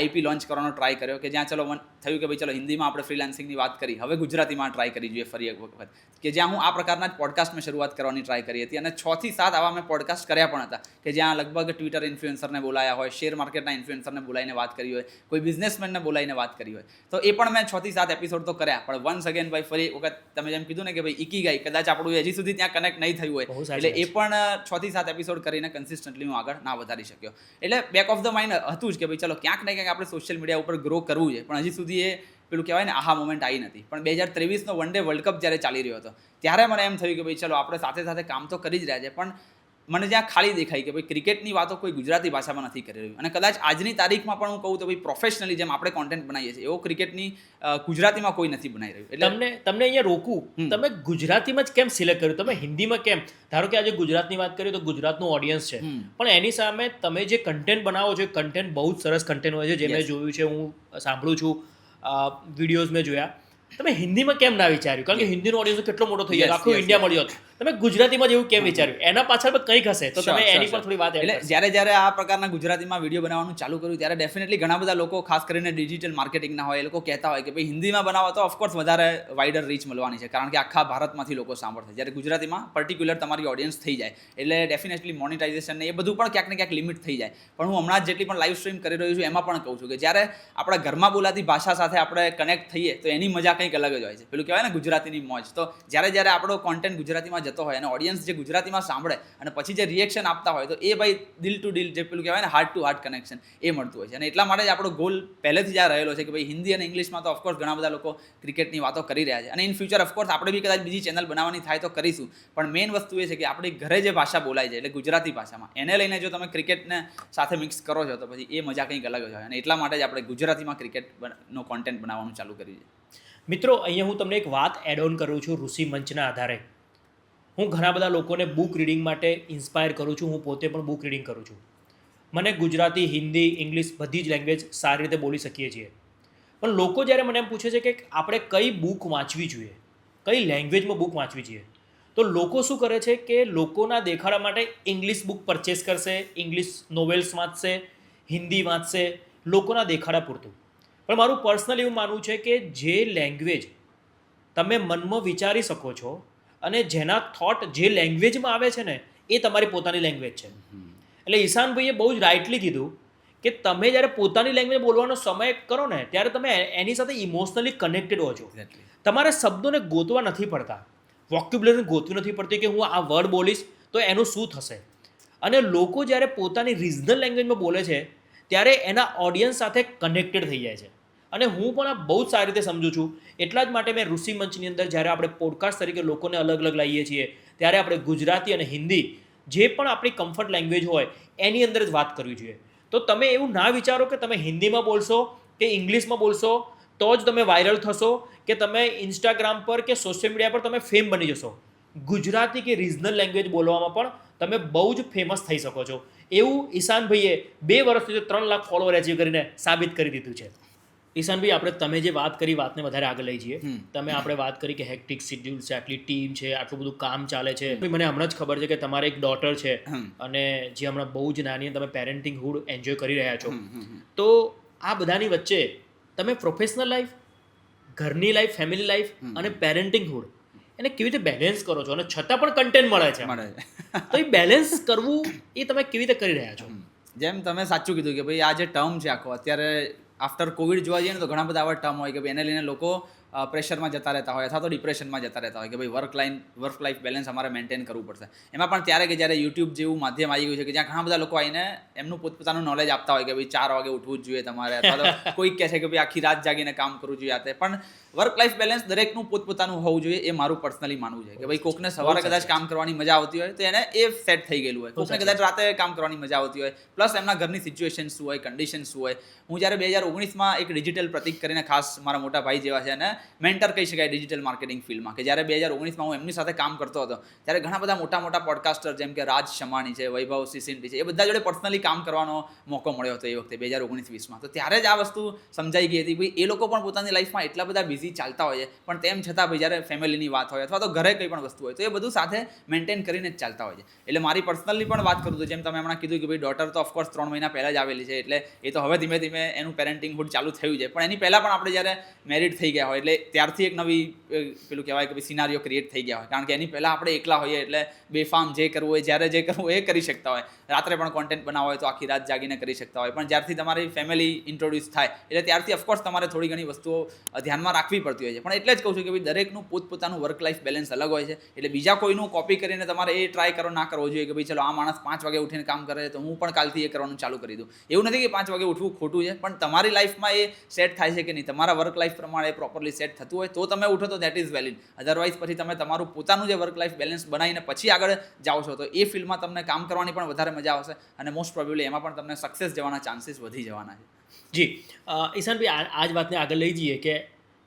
IP લોન્ચ કરવાનો ટ્રાય કર્યો, કે જ્યાં ચલો થયું કે ભાઈ ચલો હિન્દીમાં આપણે ફ્રીલાન્સિંગની વાત કરી, હવે ગુજરાતીમાં ટ્રાય કરી જોઈએ ફરી એક વખત, કે જ્યાં હું આ પ્રકારના જ પોડકાસ્ટમાં શરૂઆત કરવાની ટ્રાય કરી હતી. અને 6 થી 7 આવા મેં પોડકાસ્ટ કર્યા પણ હતા, કે જ્યાં લગભગ ટ્વિટર ઇન્ફ્લુએન્સરને બોલાયા હોય, શેર માર્કેટના ઇન્ફ્લુએન્સરને બોલાવીને વાત કરી હોય, કોઈ બિઝનેસમેનને બોલાવીને વાત કરી હોય. તો એ પણ મેં 6 થી 7 એપિસોડ તો કર્યા. પણ વન્સ અગેન ભાઈ ફરી એક વખત તમે જેમ કીધું ને કે ભાઈ ઇકીગાઈ, કદાચ આપણું હજી સુધી ત્યાં કનેક્ટ નહીં થયું હોય, એટલે એ પણ 6 થી 7 એપિસોડ કરીને કન્સિસ્ટન્ટલી હું આગળ ના વધારી શક્યો. એટલે બેક ઓફ ધ માઇન્ડ હતું જ કે ભાઈ ચલો ક્યાંક ને ક્યાંક આપણે સોશિયલ મીડિયા ઉપર ગ્રો કરવું છે, પણ હજી સુધી એ પેલું કહેવાય ને આહા મોમેન્ટ આવી નથી. પણ 2023નો વન ડે વર્લ્ડ કપ જ્યારે ચાલી રહ્યો હતો ત્યારે મને એમ થયું કે ભાઈ ચલો આપણે સાથે સાથે કામ તો કરી જ રહ્યા છે, પણ મને જ્યાં ખાલી દેખાય કે ભાઈ ક્રિકેટની વાતો કોઈ ગુજરાતી ભાષામાં નથી કરી રહ્યું. અને કદાચ આજની તારીખમાં પણ હું કહું તો ભાઈ પ્રોફેશનલી જેમ આપણે કોન્ટેન્ટ બનાવીએ છીએ એવો ક્રિકેટની ગુજરાતીમાં કોઈ નથી બનાવી રહ્યું. એટલે તમને અહીંયા રોકું, તમે ગુજરાતીમાં જ કેમ સિલેક્ટ કર્યું? તમે હિન્દીમાં કેમ? ધારો કે આજે ગુજરાતની વાત કરીએ તો ગુજરાતનું ઓડિયન્સ છે, પણ એની સામે તમે જે કન્ટેન્ટ બનાવો છો, કન્ટેન્ટ બહુ જ સરસ કન્ટેન્ટ હોય છે, જે મેં જોયું છે, હું સાંભળું છું, વિડીયોઝ મેં જોયા. તમે હિન્દીમાં કેમ ના વિચાર્યું? કારણ કે હિન્દીનો ઓડિયન્સ કેટલો મોટો થઈ જાય, આખું ઇન્ડિયા મળ્યો. તમે ગુજરાતીમાં જેવું કેમ વિચાર્યું? એના પાછળ કંઈક હશે, તો તમે એની પર થોડી વાત. એટલે જ્યારે આ પ્રકારના ગુજરાતીમાં વિડીયો બનાવવાનું ચાલુ કર્યું ત્યારે ડેફિનેટલી ઘણા બધા લોકો, ખાસ કરીને ડિજિટલ માર્કેટિંગના હોય, એ લોકો કહેતા હોય કે ભાઈ હિન્દીમાં બનાવો તો ઓફકોર્સ વધારે વાઇડર રીચ મળવાની છે, કારણ કે આખા ભારતમાંથી લોકો સાંભળશે. જ્યારે ગુજરાતીમાં પર્ટિક્યુલર તમારી ઓડિયન્સ થઈ જાય એટલે ડેફિનેટલી મોનિટાઇઝેશન ને એ બધું પણ ક્યાંક ને ક્યાંક લિમિટ થઈ જાય. પણ હું હમણાં જેટલી પણ લાઈવ સ્ટ્રીમ કરી રહ્યો છું એમાં પણ કહું છું કે જ્યારે આપણા ઘરમાં બોલાતી ભાષા સાથે આપણે કનેક્ટ થઈએ તો એની મજા કંઈક અલગ જ હોય છે. પેલું કહેવાય ને ગુજરાતીની મોજ. તો જ્યારે આપણો કોન્ટેન્ટ ગુજરાતીમાં જતો હોય અને ઓડિયન્સ જે ગુજરાતીમાં સાંભળે અને પછી જે રિએક્શન આપતા હોય તો એ ભાઈ દિલ ટુ દિલ જે પેલું કહેવાય ને હાર્ટ ટુ હાર્ટ કનેક્શન એ મળતું હોય છે. અને એટલા માટે જ આપણો ગોલ પહેલેથી જ આ રહેલો છે કે ભાઈ હિન્દી અને ઇંગ્લિશમાં તો ઓફકોર્સ ઘણા બધા લોકો ક્રિકેટની વાતો કરી રહ્યા છે અને ઇન ફ્યુચર ઓફકોર્સ આપણે બી કદાચ બીજી ચેનલ બનાવવાની થાય તો કરીશું. પણ મેઇન વસ્તુ એ છે કે આપણી ઘરે જે ભાષા બોલાય છે એટલે ગુજરાતી ભાષામાં એને લઈને જો તમે ક્રિકેટને સાથે મિક્સ કરો છો તો પછી એ મજા કંઈક અલગ જ હોય અને એટલા માટે જ આપણે ગુજરાતીમાં ક્રિકેટનો કોન્ટેન્ટ બનાવવાનું ચાલુ કર્યું છે. મિત્રો, અહીંયા હું તમને એક વાત એડ ઓન કરું છું ઋષિ મંચના આધારે. હું ઘણા બધા લોકોને બુક રીડિંગ માટે ઇન્સ્પાયર કરું છું. હું પોતે પણ બુક રીડિંગ કરું છું. મને ગુજરાતી, હિન્દી, ઇંગ્લિશ બધી જ લેંગ્વેજ સારી રીતે બોલી શકીએ છીએ. પણ લોકો જ્યારે મને એમ પૂછે છે કે આપણે કઈ બુક વાંચવી જોઈએ, કઈ લેંગ્વેજમાં બુક વાંચવી જોઈએ, તો લોકો શું કરે છે કે લોકોના દેખાડા માટે ઇંગ્લિશ બુક પરચેસ કરશે, ઇંગ્લિશ નોવેલ્સ વાંચશે, હિન્દી વાંચશે, લોકોના દેખાડા પૂરતું. પણ મારું પર્સનલ એવું માનવું છે કે જે લેંગ્વેજ તમે મનમાં વિચારી શકો છો અને જેના થોટ જે લેંગ્વેજમાં આવે છે ને એ તમારી પોતાની લેંગ્વેજ છે. એટલે ઈશાનભાઈએ બહુ જ રાઇટલી કીધું કે તમે જ્યારે પોતાની લેંગ્વેજ બોલવાનો સમય કરો ને ત્યારે તમે એની સાથે ઇમોશનલી કનેક્ટેડ હો છો. તમારે શબ્દોને ગોતવા નથી પડતા, વોક્યુબ્યુલરી ગોતવી નથી પડતી કે હું આ વર્ડ બોલીશ તો એનું શું થશે. અને લોકો જ્યારે પોતાની રિજનલ લેંગ્વેજમાં બોલે છે ત્યારે એના ઓડિયન્સ સાથે કનેક્ટેડ થઈ જાય છે. અને હું પણ આ બહુ જ સારી રીતે સમજું છું. એટલા જ માટે મેં ઋષિ મંચની અંદર જ્યારે આપણે પોડકાસ્ટ તરીકે લોકોને અલગ અલગ લાવીએ છીએ ત્યારે આપણે ગુજરાતી અને હિન્દી જે પણ આપણી કમ્ફર્ટ લેંગ્વેજ હોય એની અંદર જ વાત કરવી જોઈએ. તો તમે એવું ના વિચારો કે તમે હિન્દીમાં બોલશો કે ઇંગ્લિશમાં બોલશો તો જ તમે વાયરલ થશો કે તમે ઇન્સ્ટાગ્રામ પર કે સોશિયલ મીડિયા પર તમે ફેમ બની જશો. ગુજરાતી કે રિજનલ લેંગ્વેજ બોલવામાં પણ તમે બહુ જ ફેમસ થઈ શકો છો. એવું ઈશાનભાઈએ 2 વર્ષથી 3 લાખ ફોલોવર એચીવ કરીને સાબિત કરી દીધું છે. ઈશાનભાઈ, આપણે તમે જે વાત કરી વાતને વધારે આગળ લઈ જઈએ. આપણે વાત કરી કે હેક્ટિક શેડ્યુલ છે, આટલી ટીમ છે, આટલું બધું કામ ચાલે છે. મને હમણાં જ ખબર છે કે તમારે એક ડોટર છે અને જે હમણાં બહુ જ નાની તમે પેરેન્ટિંગહુડ એન્જોય કરી રહ્યા છો. તો આ બધાની વચ્ચે તમે પ્રોફેશનલ લાઈફ, ઘરની લાઈફ, ફેમિલી લાઈફ અને પેરેન્ટિંગહુડ એને કેવી રીતે બેલેન્સ કરો છો અને છતાં પણ કન્ટેન્ટ મળે છે, તો એ બેલેન્સ કરવું એ તમે કેવી રીતે કરી રહ્યા છો? જેમ તમે સાચું કીધું કે ભાઈ આ જે ટર્મ છે આખો અત્યારે આફ્ટર કોવિડ જોવા જઈએ ને તો ઘણા બધા આવા ટર્મ હોય કે ભાઈ એને લઈને લોકો પ્રેશરમાં જતા રહેતા હોય અથવા તો ડિપ્રેશનમાં જતા રહેતા હોય કે ભાઈ વર્ક લાઈફ બેલેન્સ અમારે મેન્ટેન કરવું પડશે. એમાં પણ ત્યારે કે જ્યારે યુટ્યુબ જેવું માધ્યમ આવી ગયું છે કે જ્યાં ઘણા બધા લોકો આવીને એમનું પોતપોતાનું નોલેજ આપતા હોય કે ભાઈ 4 વાગે ઉઠવું જ જોઈએ તમારે, અથવા તો કોઈક કહે છે કે ભાઈ આખી રાત જાગીને કામ કરવું જોઈએ. આતે પણ વર્ક લાઈફ બેલેન્સ દરેકનું પોતપોતાનું હોવું જોઈએ એ મારું પર્સનલી માનવું છે કે ભાઈ કોકને સવારે કદાચ કામ કરવાની મજા આવતી હોય તો એને એ સેટ થઈ ગયેલું હોય, કોકને કદાચ રાતે કામ કરવાની મજા આવતી હોય, પ્લસ એમના ઘરની સિચ્યુએશન શું હોય, કન્ડિશન શું હોય. હું જ્યારે 2019માં એક ડિજિટલ પ્રતિક કરીને ખાસ મારા મોટા ભાઈ જેવા છે અને મેન્ટર કહી શકાય ડિજિટલ માર્કેટિંગ ફિલ્ડમાં, કે જ્યારે 2019માં હું એમની સાથે કામ કરતો હતો ત્યારે ઘણા બધા મોટા મોટા પોડકાસ્ટર જેમ કે રાજ શમાણી છે, વૈભવ સિસિન્ટી છે, એ બધા જોડે પર્સનલી કામ કરવાનો મોકો મળ્યો હતો એ વખતે 2019-20માં. તો ત્યારે જ આ વસ્તુ સમજાઈ ગઈ હતી ભાઈ એ લોકો પણ પોતાની લાઈફમાં એટલા બધા બિઝી ચાલતા હોય છે પણ તેમ છતાં ભાઈ જ્યારે ફેમિલીની વાત હોય અથવા તો ઘરે કંઈ પણ વસ્તુ હોય તો એ બધું સાથે મેન્ટેન કરીને જ ચાલતા હોય છે. એટલે મારી પર્સનલી પણ વાત કરું તો જેમ તમે હમણાં કીધું કે ભાઈ ડોટર તો ઓફકોર્સ 3 મહિના પહેલાં જ આવેલી છે એટલે એ તો હવે ધીમે ધીમે એનું પેરેન્ટિંગહુડ ચાલુ થયું છે. પણ એની પહેલાં પણ આપણે જ્યારે મેરિડ થઈ ગયા હોય એટલે ત્યારથી એક નવી પેલું કહેવાય કે ભાઈ સિનારીઓ ક્રિએટ થઈ ગયા હોય, કારણ કે એની પહેલાં આપણે એકલા હોઈએ એટલે બેફામ જે કરવું હોય જ્યારે જે કરવું હોય એ કરી શકતા હોય, રાત્રે પણ કોન્ટેન્ટ બનાવવા હોય તો આખી રાત જાગીને કરી શકતા હોય. પણ જ્યારથી તમારી ફેમિલી ઇન્ટ્રોડ્યુસ થાય એટલે ત્યારથી ઓફકોર્સ તમારે થોડી ઘણી વસ્તુઓ ધ્યાનમાં રાખવી પડતી હોય છે. પણ એટલે જ કહું છું કે ભાઈ દરેકનું પોતપોતાનું વર્ક લાઈફ બેલેન્સ અલગ હોય છે. એટલે બીજા કોઈનું કોપી કરીને તમારે એ ટ્રાય કરો ના કરવો જોઈએ કે ભાઈ ચલો આ માણસ 5 વાગે ઉઠીને કામ કરે છે તો હું પણ કાલથી એ કરવાનું ચાલુ કરી દઉં. એવું નથી કે 5 વાગે ઉઠવું ખોટું છે, પણ તમારી લાઈફમાં એ સેટ થાય છે કે નહીં, તમારા વર્ક લાઈફ પ્રમાણે પ્રોપરલી સેટ થતું હોય તો તમે ઉઠો તો દેટ ઇઝ વેલિડ. અધરવાઇઝ પછી તમે તમારું પોતાનું જે વર્ક લાઈફ બેલેન્સ બનાવીને પછી આગળ જાઓ છો તો એ ફિલ્ડમાં તમને કામ કરવાની પણ વધારે મજા આવશે અને મોસ્ટ પ્રોબેબલી એમાં પણ તમને સક્સેસ જવાના ચાન્સીસ વધી જવાના છે. જી ઈશાનભાઈ, આ જ વાતને આગળ લઈ જઈએ કે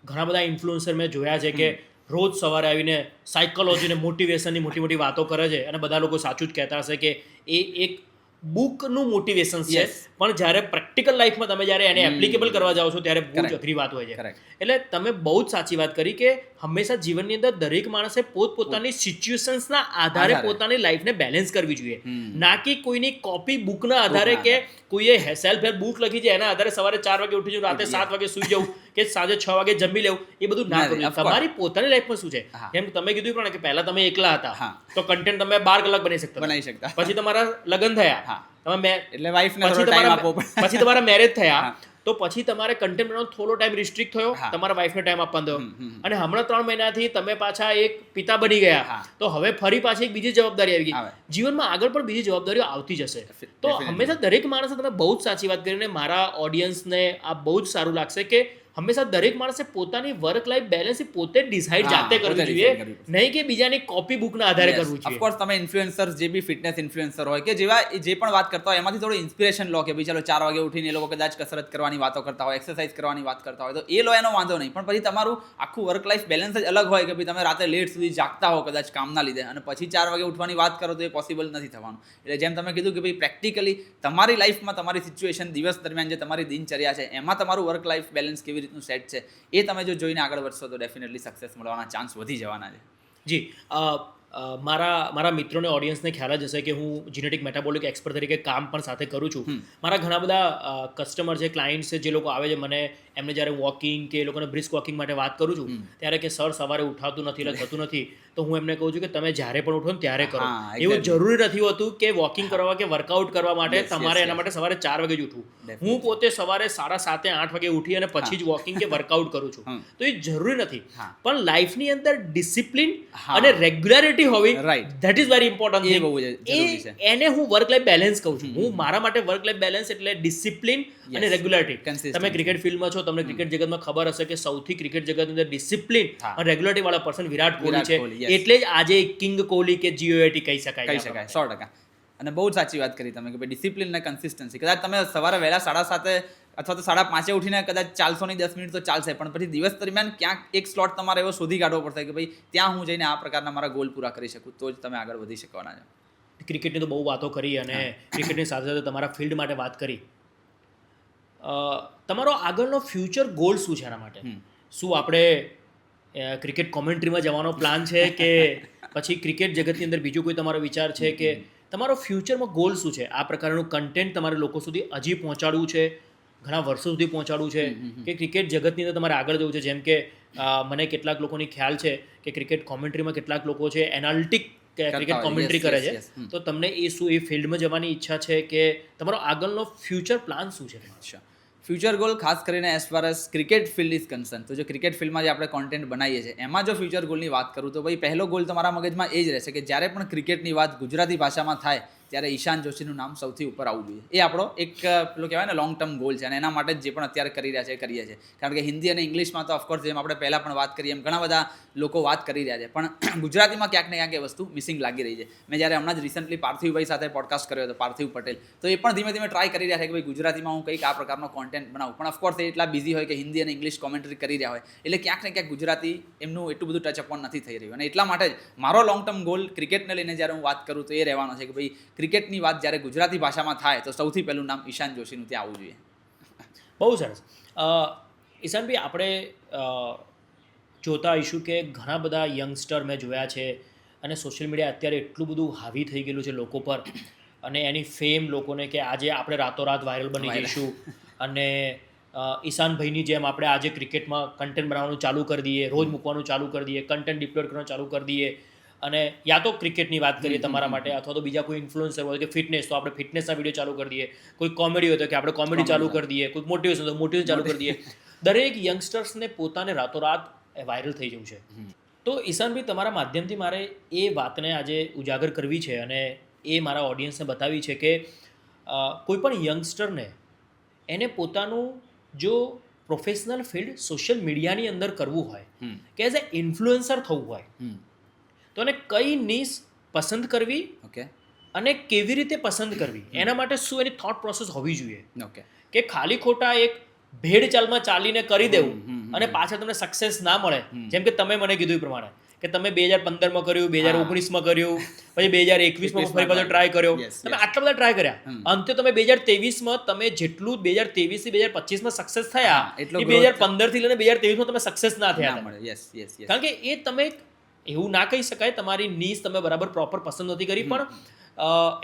ઘણા બધા ઇન્ફ્લુએન્સર મેં જોયા છે કે રોજ સવારે આવીને સાયકોલોજીને મોટિવેશનની મોટી મોટી વાતો કરે છે અને બધા લોકો સાચું જ કહેતા હશે કે એ એક બુકનું મોટિવેશન છે, પણ જ્યારે પ્રેક્ટિકલ લાઈફમાં તમે જ્યારે એને એપ્લિકેબલ કરવા જાઓ છો ત્યારે બહુ જ અઘરી વાત હોય છે. એટલે તમે બહુ જ સાચી વાત કરી કે હંમેશા જીવનની અંદર દરેક માણસે પોતપોતાની સિચ્યુએશન્સના આધારે પોતાની લાઈફને બેલેન્સ કરવી જોઈએ, ના કે કોઈની કોપી બુકના આધારે કે કોઈએ સેલ્ફ હેલ્પ બુક લખી છે એના આધારે સવારે 4 વાગે ઉઠી જવું, રાતે 7 વાગે સૂઈ જવું કે સાંજે 6 વાગે જમી લેવું, એ બધું ના કરવું. તમારી પોતાની લાઈફમાં શું છે, જેમ તમે કીધું પણ કે પહેલા તમે એકલા હતા તો કન્ટેન્ટ તમે 12 કલાક બનાવી શકતા, પછી તમારા લગ્ન થયા, તમે એટલે વાઈફને ટાઈમ આપવો, પછી તમારા મેરેજ થયા તો પછી તમારે કન્ટેન્ટ બનાવવાનો થોડો ટાઈમ રિસ્ટ્રિક્ટ થયો, હા. તમારા વાઈફને ટાઈમ આપવાનો થયો, અને હમણાં 3 મહિનાથી તમે પાછા એક પિતા બની ગયા, હા. તો હવે ફરી પાછી એક બીજી જવાબદારી આવી આવે. ગઈ. જીવનમાં આગળ પણ બીજી જવાબદારીઓ આવતી જશે. તો Definitely. હંમેશા દરેક માણસે, તમે બહુ જ સાચી વાત કરીને મારા ઓડિયન્સને આ બહુ જ સારું લાગશે કે હંમેશા દરેક માણસે પોતાની વર્ક લાઈફ બેલેન્સ પોતે ડિસાઈડ હા, જાતે કરવું પોતે જોઈએ, decide કરવું પડશે. નહીં કે બીજાની કોપી બુકના આધારે કરવું જોઈએ. ઓફકોર્સ તમે ઇન્ફ્લુએન્સર જે બી ફિટનેસ ઇન્ફ્લુએન્સર હોય કે જેવા જે પણ વાત કરતા હોય એમાંથી થોડું ઇન્સ્પિરેશન લો કે ભાઈ ચાલો 4 વાગે ઉઠીને એ લોકો કદાચ કસરત કરવાની વાતો કરતા હોય, એક્સરસાઇઝ કરવાની વાત કરતા હોય, તો એ લો એનો વાંધો નહીં. પણ પછી તમારું આખું વર્ક લાઈફ બેલેન્સ જ અલગ હોય કે ભાઈ તમે રાતે લેટ સુધી જાગતા હો કદાચ કામના લીધે અને પછી 4 વાગે ઉઠવાની વાત કરો તો એ પોસિબલ નથી થવાનું. એટલે જેમ તમે કીધું કે ભાઈ પ્રેક્ટિકલી તમારી લાઈફમાં તમારી સિચ્યુએશન દિવસ દરમિયાન જે તમારી દિનચર્યા છે એમાં તમારું વર્ક લાઈફ બેલેન્સ કેવી રીતનું સેટ છે એ તમે જો જોઈને આગળ વધશો તો ડેફિનેટલી સક્સેસ મળવાના ચાન્સ વધી જવાના છે. જી, મારા મિત્રોને, ઓડિયન્સને ખ્યાલ જ હશે કે હું જીનેટિક મેટાબોલિક એક્સપર્ટ તરીકે કામ પણ સાથે કરું છું. મારા ઘણા બધા કસ્ટમર છે, ક્લાયન્ટ્સ છે, જે લોકો આવે છે મને, એમને જ્યારે વોકિંગ કે એ લોકોને બ્રિસ્ક વોકિંગ માટે વાત કરું છું ત્યારે કે સર સવારે ઉઠાતું નથી એટલે થતું નથી, તો હું એમને કહું છું કે તમે જ્યારે પણ ઉઠો ને ત્યારે કરો. હા, એવું exactly. જરૂરી નથી હોતું કે વોકિંગ કરવા કે વર્કઆઉટ કરવા માટે Yes, તમારે yes, એના yes. માટે સવારે 4 વાગે જ ઉઠવું. Definitely. હું પોતે સવારે 7:30 8 વાગે ઉઠી અને પછી જ વોકિંગ કે વર્કઆઉટ કરું છું. તો એ જરૂરી નથી, હા. પણ લાઈફની અંદર ડિસિપ્લિન હા. અને રેગ્યુલારિટી હોવી, Right. That is very important. એ બહુ જ જરૂરી છે. એને હું વર્ક લાઈફ બેલેન્સ કહું છું. હું મારા માટે વર્ક લાઈફ બેલેન્સ એટલે ડિસિપ્લિન અને Yes. રેગ્યુલારિટી. Consistency. તમે ક્રિકેટ ફિલ્ડમાં છો, તમને ક્રિકેટ જગતમાં ખબર હશે કે સૌથી ક્રિકેટ જગતની અંદર ડિસિપ્લિન હા. અને રેગ્યુલારિટી વાળા પર્સન વિરાટ કોહલી વિરાટ છે. કોહલી, yes. એટલે જ આજે કિંગ કોહલી કે GOAT કહી શકાય. કહી શકાય 100%. અને બહુ જ સાચી વાત કરી તમે કે ભાઈ ડિસિપ્લિન અને કન્સિસ્ટન્સી. કદાચ તમે સવારે વહેલા 7:30 અથવા તો 5:30 ઉઠીને કદાચ ચાલશો નહીં 10 મિનિટ તો ચાલશે, પણ પછી દિવસ દરમિયાન ક્યાંક એક સ્લોટ તમારે એવો શોધી કાઢવો પડશે કે ભાઈ ત્યાં હું જઈને આ પ્રકારના મારા ગોલ પૂરા કરી શકું, તો જ તમે આગળ વધી શકવાના છો. ક્રિકેટની તો બહુ વાતો કરી અને ક્રિકેટની સાથે સાથે તમારા ફિલ્ડ માટે વાત કરી. તમારો આગળનો ફ્યુચર ગોલ શું છે એના માટે? શું આપણે ક્રિકેટ કોમેન્ટ્રીમાં જવાનો પ્લાન છે કે પછી ક્રિકેટ જગતની અંદર બીજો કોઈ તમારો વિચાર છે કે તમારો ફ્યુચરમાં ગોલ શું છે? આ પ્રકારનું કન્ટેન્ટ તમારે લોકો સુધી હજી પહોંચાડવું છે, ઘણા વર્ષો સુધી પહોંચાડવું છે, કે ક્રિકેટ જગતની અંદર તમારે આગળ જવું છે? જેમ કે મને કેટલાક લોકોની ખ્યાલ છે કે ક્રિકેટ કોમેન્ટ્રીમાં કેટલાક લોકો છે એનાલિટિક ક્રિકેટ હોય, કોમેન્ટ્રી yes, કરે yes, છે. yes. તો તમને એ શું એ ફિલ્ડમાં જવાની ઈચ્છા છે કે તમારો આગળનો ફ્યુચર પ્લાન શું છે? અચ્છા, ફ્યુચર ગોલ ખાસ કરીને as far as cricket field is concern, તો જો ક્રિકેટ ફિલ્ડમાં જે આપણે કોન્ટેન્ટ બનાવીએ છીએ એમાં જો ફ્યુચર ગોલની વાત કરું તો ભાઈ પહેલો ગોલ તમારા મગજમાં એ જ રહેશે કે જ્યારે પણ ક્રિકેટની વાત ગુજરાતી ભાષામાં થાય ત્યારે ઈશાન જોશીનું નામ સૌથી ઉપર આવવું જોઈએ. એ આપણો એક પેલો કહેવાય ને લોંગ ટર્મ ગોલ છે અને એના માટે જ જે પણ અત્યારે કરી રહ્યા છે એ કરીએ છીએ. કારણ કે હિન્દી અને ઇંગ્લિશમાં તો ઓફકોર્સ જેમ આપણે પહેલાં પણ વાત કરીએ એમ ઘણા બધા લોકો વાત કરી રહ્યા છે, પણ ગુજરાતીમાં ક્યાંક ને ક્યાંક એ વસ્તુ મિસિંગ લાગી રહી છે. મેં જ્યારે હમણાં જ રિસન્ટલી પાર્થિવભાઈ સાથે પોડકાસ્ટ કર્યો હતો, પાર્થિવ પટેલ, તો એ પણ ધીમે ધીમે ટ્રાય કરી રહ્યા છે કે ભાઈ ગુજરાતીમાં હું કંઈક આ પ્રકારનો કોન્ટેન્ટ બનાવું, પણ ઓફકોર્સ એ એટલા બિઝી હોય કે હિન્દી અને ઇંગ્લિશ કોમેન્ટ્રી કરી રહ્યા હોય એટલે ક્યાંક ને ક્યાંક ગુજરાતી એમનું એટલું બધું ટચ અપોન નથી થઈ રહ્યું. અને એટલા માટે જ મારો લોંગ ટર્મ ગોલ ક્રિકેટને લઈને જ્યારે હું વાત કરું તો એ રહેવાનો છે કે ભાઈ ક્રિકેટની વાત જ્યારે ગુજરાતી ભાષામાં થાય તો સૌથી પહેલું નામ ઈશાન જોશીનું ત્યાં આવવું જોઈએ. બહુ સરસ. ઈશાનભાઈ, આપણે જોતા આવીશું કે ઘણા બધા યંગસ્ટર મેં જોયા છે અને સોશિયલ મીડિયા અત્યારે એટલું બધું હાવી થઈ ગયેલું છે લોકો પર, અને એની ફેમ લોકોને કે આજે આપણે રાતોરાત વાયરલ બની જઈશું અને ઈશાનભાઈની જેમ આપણે આજે ક્રિકેટમાં કન્ટેન્ટ બનાવવાનું ચાલુ કરી દઈએ, રોજ મૂકવાનું ચાલુ કરી દઈએ, કન્ટેન્ટ ડિપ્લોય કરવાનું ચાલુ કરી દઈએ, અને યા તો ક્રિકેટની વાત કરીએ તમારા માટે અથવા તો બીજા કોઈ ઇન્ફ્લુએન્સર હોય કે ફિટનેસ, તો આપણે ફિટનેસના વિડીયો ચાલુ કરી દઈએ, કોઈ કોમેડી હોય તો કે આપણે કોમેડી ચાલુ કરી દઈએ, કોઈ મોટિવેશન તો મોટિવેશન ચાલુ કરી દઈએ. દરેક યંગસ્ટર્સને પોતાને રાતોરાત વાયરલ થઈ જવું છે. તો ઈશાનભાઈ, તમારા માધ્યમથી મારે એ વાતને આજે ઉજાગર કરવી છે અને એ મારા ઓડિયન્સને બતાવી છે કે કોઈ પણ યંગસ્ટરને એને પોતાનું જો પ્રોફેશનલ ફિલ્ડ સોશિયલ મીડિયાની અંદર કરવું હોય કે એઝ એ ઇન્ફ્લુએન્સર થવું હોય તો એને કઈ નીશ પસંદ કરવી, ઓકે, અને કેવી રીતે પસંદ કરવી, એના માટે શું એની થોટ પ્રોસેસ હોવી જોઈએ. ઓકે, કે ખાલી ખોટા એક ભેડ ચાલમાં ચાલીને કરી દેવું અને પાછળ તમને સક્સેસ ના મળે. જેમ કે તમે મને કીધું એ પ્રમાણે કે તમે 2015માં કર્યું, 2019માં કર્યું, પછી 2021માં ફરી પાછો ટ્રાય કર્યો, તમે આટલા બધા ટ્રાય કર્યા, અંતે તમે 2023માં તમે જેટલું 2023 થી 2025માં સક્સેસ થયા એ 2015 થી લઈને 2023માં તમે સક્સેસ ના થયા. કારણ કે એ તમે એવું ના કહી શકાય તમારી નીશ તમે બરાબર પ્રોપર પસંદ નથી કરી, પણ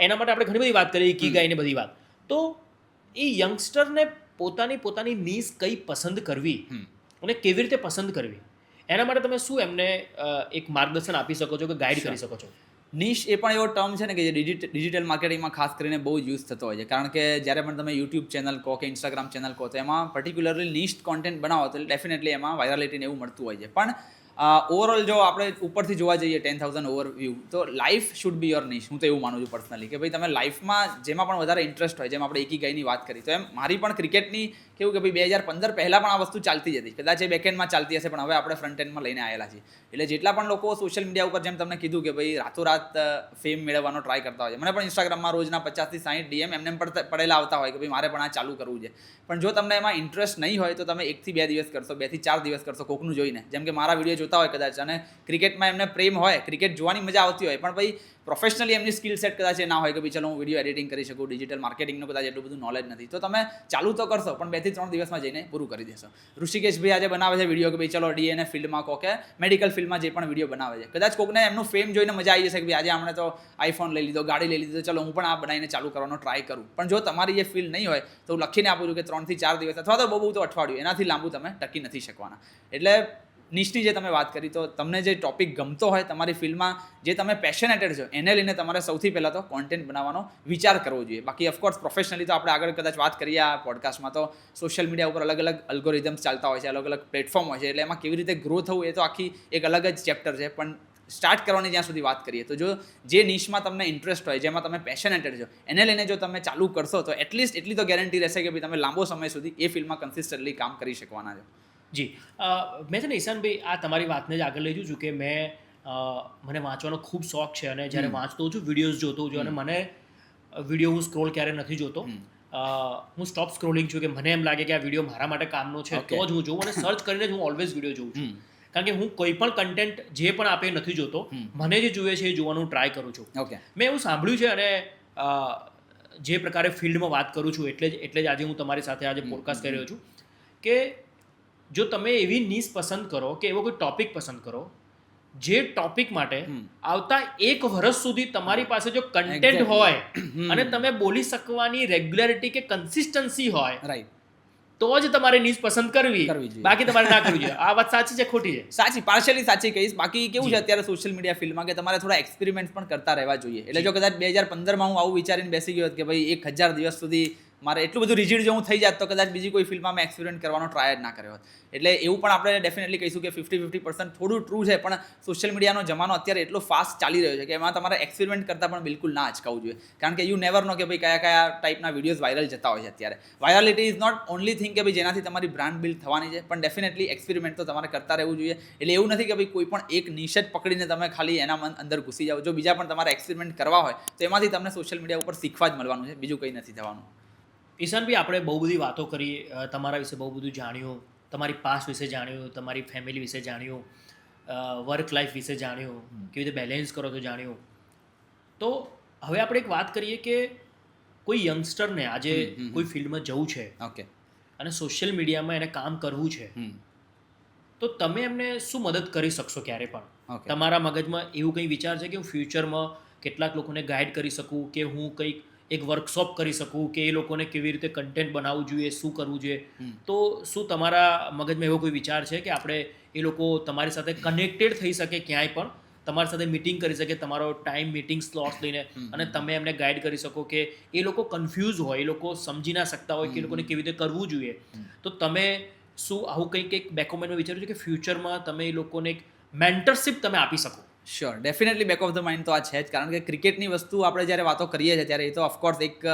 એના માટે આપણે ઘણી બધી વાત કરી, ઇકીગાઈ ને બધી વાત. તો એ યંગસ્ટરને પોતાની નીશ કઈ પસંદ કરવી અને કેવી રીતે પસંદ કરવી, એના માટે તમે શું એમને એક માર્ગદર્શન આપી શકો છો કે ગાઈડ કરી શકો છો? નિશ એ પણ એવો ટર્મ છે ને કે જે ડિજિટલ માર્કેટિંગમાં ખાસ કરીને બહુ જ યુઝ થતો હોય છે, કારણ કે જ્યારે પણ તમે યુટ્યુબ ચેનલ કહો કે ઇન્સ્ટાગ્રામ ચેનલ કહો તો એમાં પર્ટિક્યુલરલી નિશ કોન્ટેન્ટ બનાવો તો ડેફિનેટલી એમાં વાયરાલિટીને એવું મળતું હોય છે. પણ ઓવરઓલ જો આપણે ઉપરથી જોવા જઈએ 10,000 ઓવરવ્યૂ, તો લાઈફ શુડ બી યોર નિશ. હું તો એવું માનું છું પર્સનલી કે ભાઈ તમે લાઈફમાં જેમાં પણ વધારે ઇન્ટરેસ્ટ હોય, જેમ આપણે એકીગાઈની વાત કરી, તો એમ મારી પણ ક્રિકેટની કેવું કે ભાઈ 2015 પહેલાં પણ આ વસ્તુ ચાલતી જ હતી. કદાચ એ બેકએન્ડમાં ચાલતી હશે, પણ હવે આપણે ફ્રન્ટ એન્ડમાં લઈને આવેલા છીએ. એટલે જેટલા પણ લોકો સોશિયલ મીડિયા ઉપર, જેમ તમને કીધું કે ભાઈ રાતોરાત ફેમ મેળવવાનો ટ્રાય કરતા હોય છે, મને પણ ઇન્સ્ટાગ્રામમાં રોજના 50 થી 60 DM એમને પડેલા આવતા હોય કે ભાઈ મારે પણ આ ચાલુ કરવું છે. પણ જો તમને એમાં ઇન્ટરેસ્ટ નહીં હોય તો તમે 1 થી 2 દિવસ કરશો, 2 થી 4 દિવસ કરશો કોકનું જોઈને. જેમ કે મારા વિડીયો જોતા હોય કદાચ અને ક્રિકેટમાં એમને પ્રેમ હોય, ક્રિકેટ જોવાની મજા આવતી હોય, પણ ભાઈ પ્રોફેશનલી એમની સ્કિલ સેટ કદાચ એ ના હોય કે ભાઈ ચલો હું વિડીયો એડિટિંગ કરી શકું, ડિજિટલ માર્કેટિંગનું કદાચ એટલું બધું નોલેજ નથી, તો તમે ચાલુ તો કરશો પણ 2 થી 3 દિવસમાં જઈને પૂરું કરી દેશો. ઋષિકેશભાઈ આજે બનાવે છે વિડીયો કે ભાઈ ચલો ડીએનએ ફિલ્ડમાં કહો કે મેડિકલ ફિલ્ડમાં જે પણ વિડીયો બનાવે છે, કદાચ કોકને એમનું ફેમ જોઈને મજા આવી જશે કે ભાઈ આજે આપણે તો આઈફોન લઈ લીધો, ગાડી લઈ લીધો, ચલો હું પણ આ બનાવીને ચાલુ કરવાનો ટ્રાય કરું. પણ જો તમારી એ ફિલ્ડ નહીં હોય તો હું લખીને આપું છું કે 3 થી 4 દિવસ અથવા તો બહુ તો અઠવાડિયું, એનાથી લાંબુ તમે ટકી નથી શકવાના. એટલે નિશની જે તમે વાત કરી, તો તમને જે ટોપિક ગમતો હોય તમારી ફિલ્ડમાં, જે તમે પેશનેટેડ છો, એને લઈને તમારે સૌથી પહેલાં તો કોન્ટેન્ટ બનાવવાનો વિચાર કરવો જોઈએ. બાકી ઓફકોર્સ પ્રોફેશનલી તો આપણે આગળ કદાચ વાત કરીએ આ પોડકાસ્ટમાં, તો સોશિયલ મીડિયા ઉપર અલગ અલગ અલ્ગોરિધમ્સ ચાલતા હોય છે, અલગ અલગ પ્લેટફોર્મ હોય છે, એટલે એમાં કેવી રીતે ગ્રો થવું એ તો આખી એક અલગ જ ચેપ્ટર છે. પણ સ્ટાર્ટ કરવાની જ્યાં સુધી વાત કરીએ તો જો જે નિશમાં તમને ઇન્ટરેસ્ટ હોય, જેમાં તમે પેશનેટેડ છો, એને લઈને જો તમે ચાલુ કરશો તો એટલીસ્ટ એટલી તો ગેરંટી રહેશે કે ભાઈ તમે લાંબો સમય સુધી એ ફિલ્ડમાં કન્સિસ્ટન્ટલી કામ કરી શકવાના છો. જી, મેં છે ને ઈશાનભાઈ આ તમારી વાતને જ આગળ લઈ જઉં છું કે મને વાંચવાનો ખૂબ શોખ છે, અને જ્યારે વાંચતો હોઉં છું, વિડીયોઝ જોતો હોઉં છું, અને મને વિડીયો હું સ્ક્રોલ ક્યારે નથી જોતો. હું સ્ટોપ સ્ક્રોલિંગ છું કે મને એમ લાગે કે આ વિડીયો મારા માટે કામનો છે તો જ હું જોઉં, અને સર્ચ કરીને જ હું ઓલવેઝ વિડીયો જોઉં છું. કારણ કે હું કોઈ પણ કન્ટેન્ટ જે પણ આપે નથી જોતો, મને જે જોઈએ છે એ જોવાનું ટ્રાય કરું છું. મેં એવું સાંભળ્યું છે, અને જે પ્રકારે ફિલ્ડમાં વાત કરું છું એટલે જ આજે હું તમારી સાથે આજે પોડકાસ્ટ કરી રહ્યો છું કે જો તમે એવી નિશ પસંદ કરો કે એવો કોઈ ટોપિક પસંદ કરો જે ટોપિક માટે આવતા 1 વર્ષ સુધી તમારી પાસે જો કન્ટેન્ટ હોય અને તમે બોલી શકવાની રેગ્યુલરિટી કે કન્સિસ્ટન્સી હોય, રાઈટ, તો જ તમારે નિશ પસંદ કરવી જોઈએ. બાકી તમારે ના કરવી જોઈએ. આ વાત સાચી છે ખોટી છે? સાચી, પાર્શિયલી સાચી કહીશ. બાકી કેવું છે અત્યારે સોશિયલ મીડિયા ફિલ્ડમાં કે તમારે થોડા એક્સપેરિમેન્ટ પણ કરતા રહેવા જોઈએ. એટલે જો કદાચ 2015માં હું આવું વિચારીને બેસી ગયો કે ભાઈ 1000 દિવસ સુધી મારે એટલું બધું રિજિડ જો હું થઈ જાત તો કદાચ બીજી કોઈ ફિલ્ડમાં મેં એક્સપેરિમેન્ટ કરવાનો ટ્રાય જ ના કર્યો હોત. એટલે એવું પણ આપણે ડેફિનેટલી કહીશું કે 50-50% થોડું ટ્રુ છે, પણ સોશિયલ મીડિયાનો જમાનો અત્યારે એટલો ફાસ્ટ ચાલી રહ્યો છે કે એમાં તમારે એક્સપેરિમેન્ટ કરતાં પણ બિલકુલ ના અચકાવવું જોઈએ. કારણ કે યુ નેવર નો કે ભાઈ કયા ટાઈપના વિડીયોઝ વાયરલ જતા હોય છે અત્યારે. વાયરાલિટી ઇઝ નોટ ઓનલી થિંગ કે ભાઈ જેનાથી તમારી બ્રાન્ડ બિલ્ડ થવાની છે, પણ ડેફિનેટલી એક્સપેરિમેન્ટ તો તમારે કરતા રહેવું જોઈએ. એટલે એવું નથી કે ભાઈ કોઈ પણ એક નિશ જ પકડીને તમે ખાલી એના અંદર ઘૂસી જાઓ. જો બીજા પણ તમારે એક્સપેરિમેન્ટ કરવા હોય તો એમાંથી તમને સોશિયલ મીડિયા ઉપર શીખવા જ મળવાનું છે, બીજું કંઈ નથી થવાનું. ઈશાનભાઈ, આપણે બહુ બધી વાતો કરી, તમારા વિશે બહુ બધું જાણ્યું, તમારી પાસ્ટ વિશે જાણ્યું, તમારી ફેમિલી વિશે જાણ્યું, વર્ક લાઈફ વિશે જાણ્યું, કેવી રીતે બેલેન્સ કરો તો જાણ્યું. તો હવે આપણે એક વાત કરીએ કે કોઈ યંગસ્ટરને આજે કોઈ ફિલ્ડમાં જવું છે, ઓકે, અને સોશિયલ મીડિયામાં એને કામ કરવું છે, તો તમે એમને શું મદદ કરી શકશો? ક્યારે પણ તમારા મગજમાં એવું કંઈ વિચાર છે કે હું ફ્યુચરમાં કેટલાક લોકોને ગાઈડ કરી શકું, કે હું કંઈક એક વર્કશોપ કરી શકું, કે એ લોકોને કેવી રીતે કન્ટેન્ટ બનાવવું જોઈએ, શું કરવું જોઈએ? તો શું તમારા મગજમાં એવો કોઈ વિચાર છે કે આપણે એ લોકો તમારી સાથે કનેક્ટેડ થઈ શકે, ક્યાંય પણ તમારી સાથે મીટિંગ કરી શકે, તમારો ટાઈમ મીટિંગ સ્લોટ્સ લઈને, અને તમે એમને ગાઈડ કરી શકો કે એ લોકો કન્ફ્યુઝ હોય, એ લોકો સમજી ના શકતા હોય કે એ લોકોને કેવી રીતે કરવું જોઈએ? તો તમે શું આવું કંઈક બેક ઓફ માઇન્ડમાં વિચાર્યું છે કે ફ્યુચરમાં તમે એ લોકોને એક મેન્ટરશિપ તમે આપી શકો? Sure, definitely back of the mind તો આ છે જ. કારણ કે ક્રિકેટની વસ્તુ આપણે જ્યારે વાતો કરીએ છીએ ત્યારે એ તો ઓફકોર્સ એક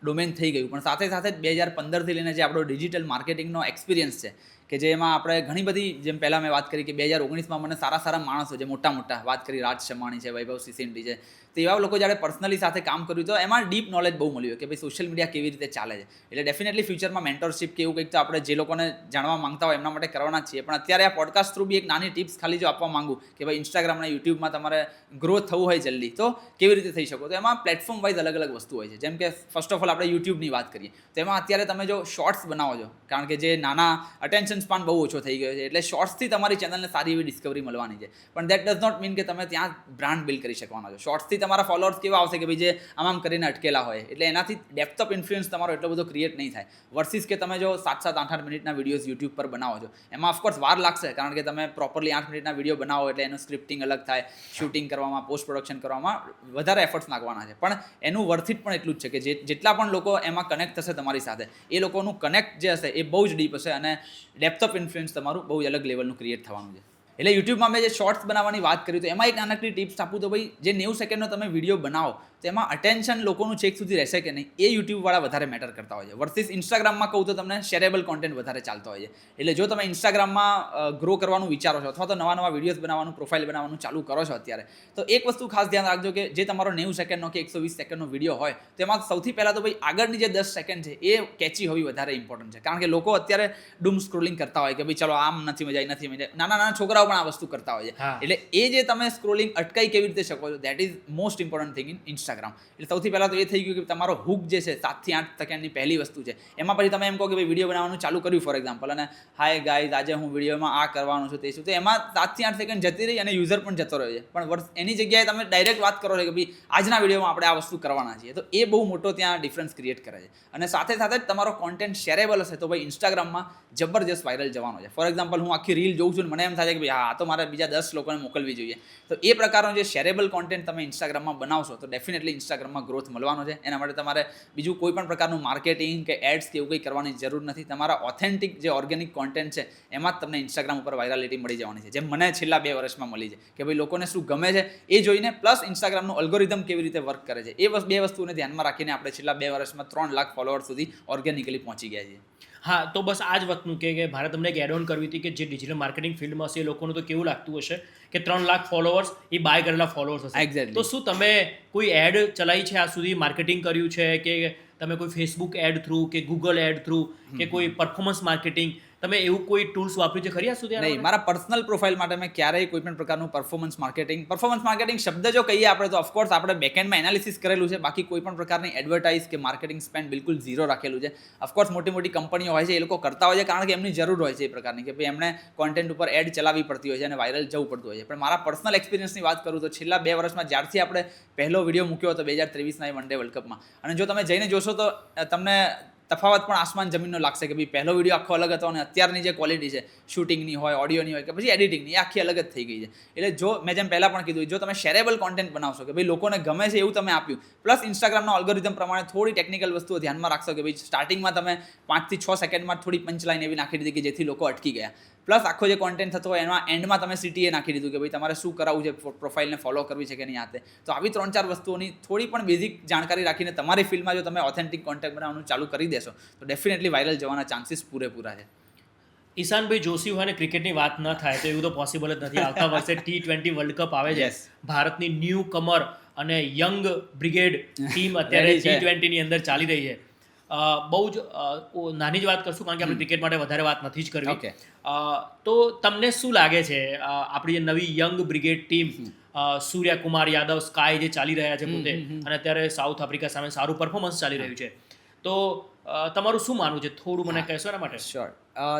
ડોમેન થઈ ગયું, પણ સાથે સાથે 2015થી લઈને જે આપણો ડિજિટલ માર્કેટિંગનો એક્સપિરિયન્સ છે કે જેમાં આપણે ઘણી બધી, જેમ પહેલાં મેં વાત કરી કે 2019માં મને સારા માણસો, જે મોટા વાત કરી, રાજ શમાણી છે, વૈભવ સિસેન્ટી છે, તો એવા લોકો જ્યારે પર્સનલી સાથે કામ કર્યું તો એમાં ડીપ નોલેજ બહુ મળ્યું કે ભાઈ સોશિયલ મીડિયા કેવી રીતે ચાલે છે. એટલે ડેફિનેટલી ફ્યુચરમાં મેન્ટરશિપ કે એવું કંઈક તો આપણે જે લોકોને જાણવા માંગતા હોય એમના માટે કરવાના જ છીએ. પણ અત્યારે આ પોડકાસ્ટ થ્રુ બી એક નાની ટિપ્સ ખાલી જો આપવા માંગુ કે ભાઈ ઇન્સ્ટાગ્રામ અને યુટ્યુબમાં તમારે ગ્રોથ થવું હોય જલ્દી, તો કેવી રીતે થઈ શકો? તો એમાં પ્લેટફોર્મ વાઇઝ અલગ વસ્તુ હોય છે. જેમ કે ફર્સ્ટ ઓફ ઓલ આપણે યુટ્યુબની વાત કરીએ તો એમાં અત્યારે તમે જો શોર્ટ્સ બનાવો છો, કારણ કે જે નાના અટેન્શન સ્પાન બહુ ઓછો થઈ ગયો છે, એટલે શોર્ટ્સથી તમારી ચેનલને સારી એવી ડિસ્કવરી મળવાની છે. પણ દેટ ડઝ નોટ મીન કે તમે ત્યાં બ્રાન્ડ બિલ્ડ કરી શકવાના છો. શોર્ટ્સથી તમારા ફોલોઅર્સ કેવા આવશે કે ભાઈ જે આમ કરીને અટકેલા હોય, એટલે એનાથી ડેપ્થ ઓફ ઇન્ફ્લુઅન્સ તમારો એટલો બધો ક્રિએટ નહીં થાય. વર્સિસ કે તમે જો 7-7, 8-8 મિનિટના વિડીયોઝ યુટ્યુબ પર બનાવો છો, એમાં ઓફકોર્સ વાર લાગશે, કારણ કે તમે પ્રોપરલી 8 મિનિટના વિડીયો બનાવો એટલે એનું સ્ક્રિપ્ટિંગ અલગ થાય, શૂટિંગ કરવામાં, પોસ્ટ પ્રોડક્શન કરવામાં વધારે એફર્ટ્સ નાખવાના છે. પણ એનું વર્થ ઇટ પણ એટલું જ છે કે જેટલા પણ લોકો એમાં કનેક્ટ થશે તમારી સાથે, એ લોકોનું કનેક્ટ જે હશે એ બહુ જ ડીપ હશે અને ડેપ્થ ઓફ ઇન્ફ્લુઅન્સ તમારું બહુ અલગ લેવલનું ક્રિએટ થવાનું છે. એટલે યુટ્યુબમાં મેં જે શોર્ટ્સ બનાવવાની વાત કરી તો એમાં એક નાનકડી ટિપ્સ આપું તો ભાઈ, જે 90 સેકન્ડનો તમે વિડીયો બનાવો તો એમાં અટેન્શન લોકોનું છેક સુધી રહેશે કે નહીં, એ યુટ્યુબવાળા વધારે મેટર કરતા હોય છે. વર્સિસ ઇન્સ્ટાગ્રામમાં કહું તો તમને શેરેબલ કોન્ટેન્ટ વધારે ચાલતો હોય છે. એટલે જો તમે ઇન્સ્ટાગ્રામમાં ગ્રો કરવાનું વિચારો છો અથવા તો નવા વિડીયોઝ બનાવવાનું, પ્રોફાઇલ બનાવવાનું ચાલુ કરો છો અત્યારે, તો એક વસ્તુ ખાસ ધ્યાન રાખજો કે જે તમારો 90 સેકન્ડનો કે 120 સેકન્ડનો વિડીયો હોય તો એમાં સૌથી પહેલાં તો ભાઈ આગળની જે 10 સેકન્ડ છે એ કેચી હોવી વધારે ઇમ્પોર્ટન્ટ છે. કારણ કે લોકો અત્યારે ડૂમ સ્ક્રોલિંગ કરતા હોય કે ભાઈ ચલો આમ નથી મજા આવી. નાના છોકરાઓ પણ આ વસ્તુ કરતા હોય છે. એટલે એ જે તમે સ્ક્રોલિંગ અટકાઈ કેવી રીતે શકો છો, that is most important thing in Instagram. એટલે સૌથી પહેલાં તો એ થઈ ગયું કે તમારો હુક જે છે 7 થી 8 સેકન્ડની પહેલી વસ્તુ છે. એમાં પછી તમે એમ કહો કે ભાઈ વિડીયો બનાવવાનું ચાલુ કર્યું ફોર એક્ઝામ્પલ, અને હાય ગાઈઝ આજે હું વિડીયોમાં આ કરવાનું છું તે શું, તો એમાં 7 થી 8 સેકન્ડ જતી રહી અને યુઝર પણ જતો રહ્યો છે. પણ એની જગ્યાએ તમે ડાયરેક્ટ વાત કરો છો કે ભાઈ આજના વિડીયોમાં આપણે આ વસ્તુ કરવાના છીએ, તો એ બહુ મોટો ત્યાં ડિફરન્સ ક્રિએટ કરે છે. અને સાથે સાથે જ તમારો કોન્ટેન્ટ શેરેબલ હશે તો ભાઈ ઇન્સ્ટાગ્રામમાં જબરજસ્ત વાયરલ જવાનો છે. ફોર એક્ઝામ્પલ હું આખી રીલ જોઉં છું, મને એમ થાય છે કે ભાઈ આ તો મારે બીજા 10 લોકોને મોકલવી જોઈએ. તો એ પ્રકારનો જે શેરેબલ કોન્ટેન્ટ તમે ઇન્સ્ટાગ્રામમાં બનાવશો તો ડેફિનેટલી ઇન્સ્ટાગ્રામમાં ગ્રોથ મળવાનો છે. એના માટે તમારે બીજું કોઈ પણ પ્રકારનું માર્કેટિંગ કે એડ્સ કે એવું કંઈ કરવાની જરૂર નથી. તમારા ઓથેન્ટિક જે ઓર્ગેનિક કોન્ટેન્ટ છે એમાં જ તમને ઇન્સ્ટાગ્રામ ઉપર વાયરાલિટી મળી જવાની છે, જેમ મને છેલ્લા 2 વર્ષમાં મળી છે કે ભાઈ લોકોને શું ગમે છે એ જોઈને, પ્લસ ઇન્સ્ટાગ્રામનું અલ્ગોરિધમ કેવી રીતે વર્ક કરે છે, એ 2 વસ્તુને ધ્યાનમાં રાખીને આપણે છેલ્લા 2 વર્ષમાં 3 લાખ ફોલોઅર્સ સુધી ઓર્ગેનિકલી પહોંચી ગયા છીએ. હા, તો બસ આ જ વસ્તુનું કે મારે તમને એક એડ ઓન કરવી હતી કે જે ડિજિટલ માર્કેટિંગ ફિલ્ડમાં હશે એ લોકોનું તો કેવું લાગતું હશે કે 3 લાખ ફોલોઅર્સ એ બાય કરેલા ફોલોઅર્સ હશે. Exactly. તો શું તમે કોઈ એડ ચલાવી છે આ સુધી, માર્કેટિંગ કર્યું છે કે તમે કોઈ ફેસબુક એડ થ્રુ કે ગૂગલ એડ થ્રુ કે કોઈ પરફોર્મન્સ માર્કેટિંગ, તમે એવું કોઈ ટૂલ્સ વાપર્યું છે ખરી આ સુધી? નહીં, મારા પર્સનલ પ્રોફાઇલ માટે મેં ક્યારેય કોઈ પણ પ્રકારનું પરફોર્મન્સ માર્કેટિંગ શબ્દ જો કહીએ આપણે તો ઓફકોર્સ આપણે બેકએન્ડમાં એનાલિસિસ કરેલું છે, બાકી કોઈ પણ પ્રકારની એડવર્ટાઇઝ કે માર્કેટિંગ સ્પેન્ડ બિલકુલ ઝીરો રાખેલું છે. ઓફકોર્સ મોટી કંપનીઓ હોય છે એ લોકો કરતા હોય છે કારણ કે એમની જરૂર હોય છે એ પ્રકારની કે ભાઈ એમણે કોન્ટેન્ટ ઉપર એડ ચલાવવી પડતી હોય છે અને વાયરલ જવું પડતું હોય છે. પણ મારા પર્સનલ એક્સપિરિયન્સની વાત કરું તો છેલ્લા 2 વર્ષમાં જ્યારથી આપણે પહેલો વિડીયો મૂક્યો હતો 2023ના વન ડે વર્લ્ડ કપમાં, અને જો તમે જઈને જોશો તો તમને તફાવત પણ આસમાન જમીનનો લાગશે કે ભાઈ પહેલો વિડીયો આખો અલગ હતો અને અત્યારની જે ક્વોલિટી છે શૂટિંગની હોય, ઓડિયોની હોય કે પછી એડિટિંગની, એ આખી અલગ જ થઈ ગઈ છે. એટલે જો મેં જેમ પહેલાં પણ કીધું, જો તમે શેરેબલ કોન્ટેન્ટ બનાવશો કે ભાઈ લોકોને ગમે છે એવું તમે આપ્યું, પ્લસ ઇન્સ્ટાગ્રામના અલ્ગોરિધમ પ્રમાણે થોડી ટેકનિકલ વસ્તુઓ ધ્યાનમાં રાખશો કે ભાઈ સ્ટાર્ટિંગમાં તમે 5 થી 6 સેકન્ડમાં થોડી પંચલાઈન એવી નાખી દીધી કે જેથી લોકો અટકી ગયા, પ્લસ આખો જે કોન્ટેન્ટ થતો હોય એમાં એન્ડમાં તમે CTA નાખી દીધું કે ભાઈ તમારે શું કરાવવું છે, પ્રોફાઇલને ફોલો કરવી છે કે નહીં આતે. તો આવી 3-4 વસ્તુઓની થોડી પણ બેઝિક જાણકારી રાખીને તમારી ફિલ્ડમાં જો તમે ઓથેન્ટિક કોન્ટેન્ટ બનાવવાનું ચાલુ કરી દેશો તો ડેફિનેટલી વાયરલ જવાના ચાન્સીસ પૂરેપૂરા છે. ઈશાનભાઈ જોશી હોય ને ક્રિકેટની વાત ન થાય તો એવું તો પોસિબલ જ નથી. આવતા વર્ષે T20 વર્લ્ડ કપ આવે છે. ભારતની ન્યૂ કમર અને યંગ બ્રિગેડ ટીમ અત્યારે T20ની અંદર ચાલી રહી છે. બહુ જ નાની જ વાત કરશું કારણ કે આપણે ક્રિકેટ માટે વધારે વાત નથી જ કરવી. તો તમને શું લાગે છે આપણી જે નવી young brigade team, Suryakumar Yadav, sky જે ચાલી રહ્યા છે પોતે, અને અત્યારે સાઉથ આફ્રિકા સામે સારું પરફોર્મન્સ ચાલી રહ્યું છે, તો તમારું શું માનવું છે, થોડું મને કહેશો એના માટે? શ્યોર.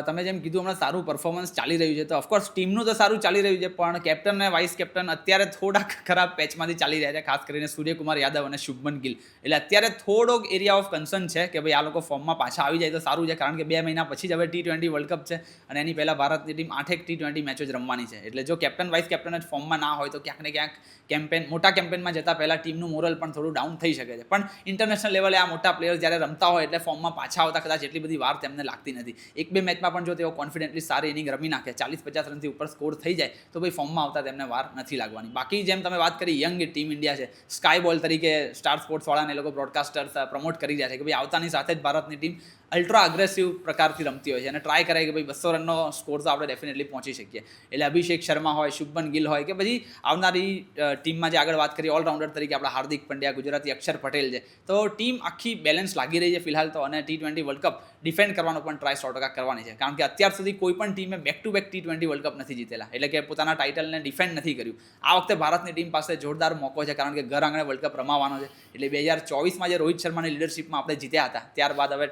તમે જેમ કીધું હમણાં સારું પરફોર્મન્સ ચાલી રહ્યું છે, તો ઓફકોર્સ ટીમનું તો સારું ચાલી રહ્યું છે, પણ કેપ્ટન અને વાઇસ કેપ્ટન અત્યારે થોડાક ખરાબ પેચમાંથી ચાલી રહ્યા છે, ખાસ કરીને સૂર્યકુમાર યાદવ અને શુભમન ગિલ. એટલે અત્યારે થોડોક એરિયા ઓફ કન્સર્ન છે કે ભાઈ આ લોકો ફોર્મમાં પાછા આવી જાય તો સારું છે, કારણ કે 2 મહિના પછી જ હવે T20 વર્લ્ડ કપ છે અને એની પહેલાં ભારતની ટીમ 8 T20 મેચો જ રમવાની છે. એટલે જો કેપ્ટન વાઇસ કેપ્ટન જ ફોર્મમાં ના હોય તો ક્યાંક ને ક્યાંક મોટા કેમ્પેનમાં જતાં પહેલાં ટીમનું મોરલ પણ થોડું ડાઉન થઈ શકે છે. પણ ઇન્ટરનેશનલ લેવલે આ મોટા પ્લેયર્સ જ્યારે રમતા હોય એટલે ફોર્મમાં પાછા આવતા કદાચ એટલી બધી વાર તેમને લાગતી નથી. 1-2 મેચમાં પણ જો તેઓ કોન્ફિડન્ટલી સારી ઇનિંગ રમી નાખે, 40-50 રનથી ઉપર સ્કોર થઈ જાય તો ભાઈ ફોર્મમાં આવતા તેમને વાર નથી લાગવાની. બાકી જેમ તમે વાત કરી યંગ ટીમ ઇન્ડિયા છે, સ્કાય બોલ તરીકે સ્ટાર સ્પોર્ટ્સવાળાને એ લોકો બ્રોડકાસ્ટર્સ પ્રમોટ કરી રહ્યા છે કે ભાઈ આવતાની સાથે જ ભારતની ટીમ અલ્ટ્રા અગ્રેસિવ પ્રકારથી રમતી હોય છે અને ટ્રાય કરે કે ભાઈ 200 રનનો સ્કોર તો આપણે ડેફિનેટલી પહોંચી શકીએ. એટલે અભિષેક શર્મા હોય, શુભમન ગિલ હોય કે પછી આવનારી ટીમમાં જે આગળ વાત કરી ઓલરાઉન્ડર તરીકે આપણા હાર્દિક પંડ્યા, ગુજરાતી અક્ષર પટેલ છે, તો ટીમ આખી બેલેન્સ લાગી રહી છે ફિલહાલ તો. અને T20 વર્લ્ડ કપ ડિફેન્ડ કરવાનો પણ ટ્રાય 100% કરવાની છે, કારણ કે અત્યાર સુધી કોઈ પણ ટીમે back to back T20 world cup નથી જીતેલા, એટલે કે પોતાના ટાઇટલને ડિફેન્ડ નથી કર્યું. આ વખતે ભારતની ટીમ પાસે જોરદાર મોકો છે, કારણ કે ઘર આંગણે વર્લ્ડ કપ રમાવાનો છે. એટલે 2024માં જે રોહિત શર્માની લીડરશિપમાં આપણે જીત્યા હતા, ત્યારબાદ હવે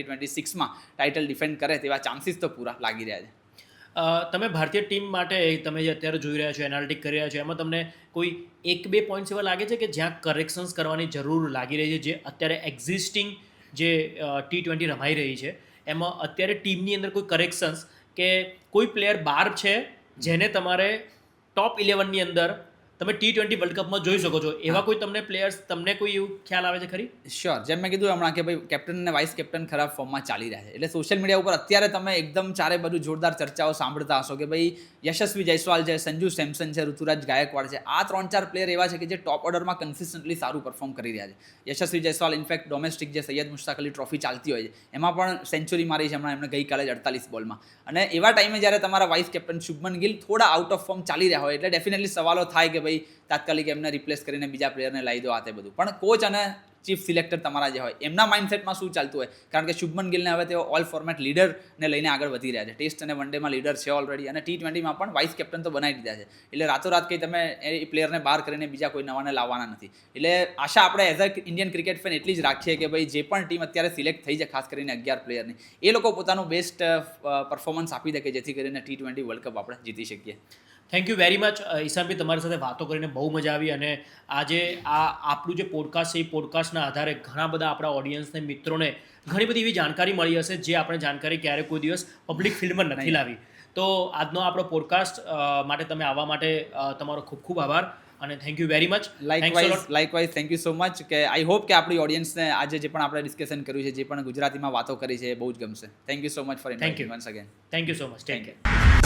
2026માં ટાઇટલ ડિફેન્ડ કરે તેવા ચાન્સીસ તો પૂરા લાગી રહ્યા છે. તમે ભારતીય ટીમ માટે તમે જે અત્યારે જોઈ રહ્યા છો, એનાલિટિક કરી રહ્યા છો, એમાં તમને કોઈ 1-2 પોઈન્ટ્સ એવા લાગે છે કે જ્યાં કરેક્શન્સ કરવાની જરૂર લાગી રહી છે, જે અત્યારે એક્ઝિસ્ટિંગ જે T20 રમાઈ રહી છે એમાં અત્યારે ટીમની અંદર કોઈ કરેક્શન્સ કે કોઈ પ્લેયર બહાર છે જેને તમારે ટોપ 11ની અંદર તમે T20 વર્લ્ડ કપમાં જોઈ શકો છો, એવા કોઈ તમને પ્લેયર્સ, તમને કોઈ એવું ખ્યાલ આવે છે ખરી? શ્યોર, જેમ મેં કીધું હમણાં કે ભાઈ કેપ્ટન અને વાઇસ કેપ્ટન ખરાબ ફોર્મમાં ચાલી રહ્યા છે, એટલે સોશિયલ મીડિયા ઉપર અત્યારે તમે એકદમ ચારે બાજુ જોરદાર ચર્ચાઓ સાંભળતા હશો કે ભાઈ યશસ્વી જયસ્વાલ છે, સંજુ સેમસન છે, ઋતુરાજ ગાયકવાડ છે. આ 3-4 પ્લેયર એવા છે કે જે ટોપ ઓર્ડરમાં કન્સિસ્ટન્ટલી સારું પરફોર્મ કરી રહ્યા છે. યશસ્વી જયસ્વાલ ઇનફેક્ટ ડોમેસ્ટિક જે સૈયદ મુશ્તાક અલી ટ્રોફી ચાલતી હોય છે એમાં પણ સેન્ચુરી મારી છે હમણાં એમને ગઈકાલે જ 48 બોલમાં. અને એવા ટાઈમે જ્યારે તમારા વાઇસ કેપ્ટન શુભમન ગિલ થોડા આઉટ ઓફ ફોર્મ ચાલી રહ્યા હોય એટલે ડેફિનેટલી સવાલો થાય કે ભાઈ તાત્કાલિક એમને રિપ્લેસ કરીને બીજા પ્લેયરને લાવી દો, આ તે બધું. પણ કોચ અને ચીફ સિલેક્ટર તમારા જે હોય એમના માઇન્ડસેટમાં શું ચાલતું હોય, કારણ કે શુભમન ગિલને હવે તેઓ ઓલ ફોર્મેટ લીડરને લઈને આગળ વધી રહ્યા છે. ટેસ્ટ અને વનડેમાં લીડર છે ઓલરેડી, અને T20માં પણ વાઇસ કેપ્ટન તો બનાવી દીધા છે. એટલે રાતોરાત કંઈ તમે એ પ્લેયરને બહાર કરીને બીજા કોઈ નવાને લાવવાના નથી. એટલે આશા આપણે as a Indian cricket fan એટલી જ રાખીએ કે ભાઈ જે પણ ટીમ અત્યારે સિલેક્ટ થઈ છે, ખાસ કરીને 11 પ્લેયરની, એ લોકો પોતાનું બેસ્ટ પરફોર્મન્સ આપી દે કે જેથી કરીને T20 વર્લ્ડ કપ આપણે જીતી શકીએ. થેન્ક યુ વેરી મચ ઈશાનભાઈ, તમારી સાથે વાતો કરીને બહુ મજા આવી. અને આજે આપણું જે પોડકાસ્ટ છે એ પોડકાસ્ટના આધારે ઘણા બધા આપણા ઓડિયન્સને, મિત્રોને ઘણી બધી એવી જાણકારી મળી હશે જે આપણે જાણકારી ક્યારેય કોઈ દિવસ પબ્લિક ફિલ્ડમાં નથી લાવી. તો આજનો આપણો પોડકાસ્ટ માટે તમે આવવા માટે તમારો ખૂબ ખૂબ આભાર અને thank you very much. Likewise thank you so much. કે આઈ હોપ કે આપણી ઓડિયન્સને આજે જે પણ આપણે ડિસ્કશન કર્યું છે, જે પણ ગુજરાતીમાં વાતો કરી છે, એ બહુ જ ગમશે. Thank you so much for inviting once again. Thank you so much. Take care.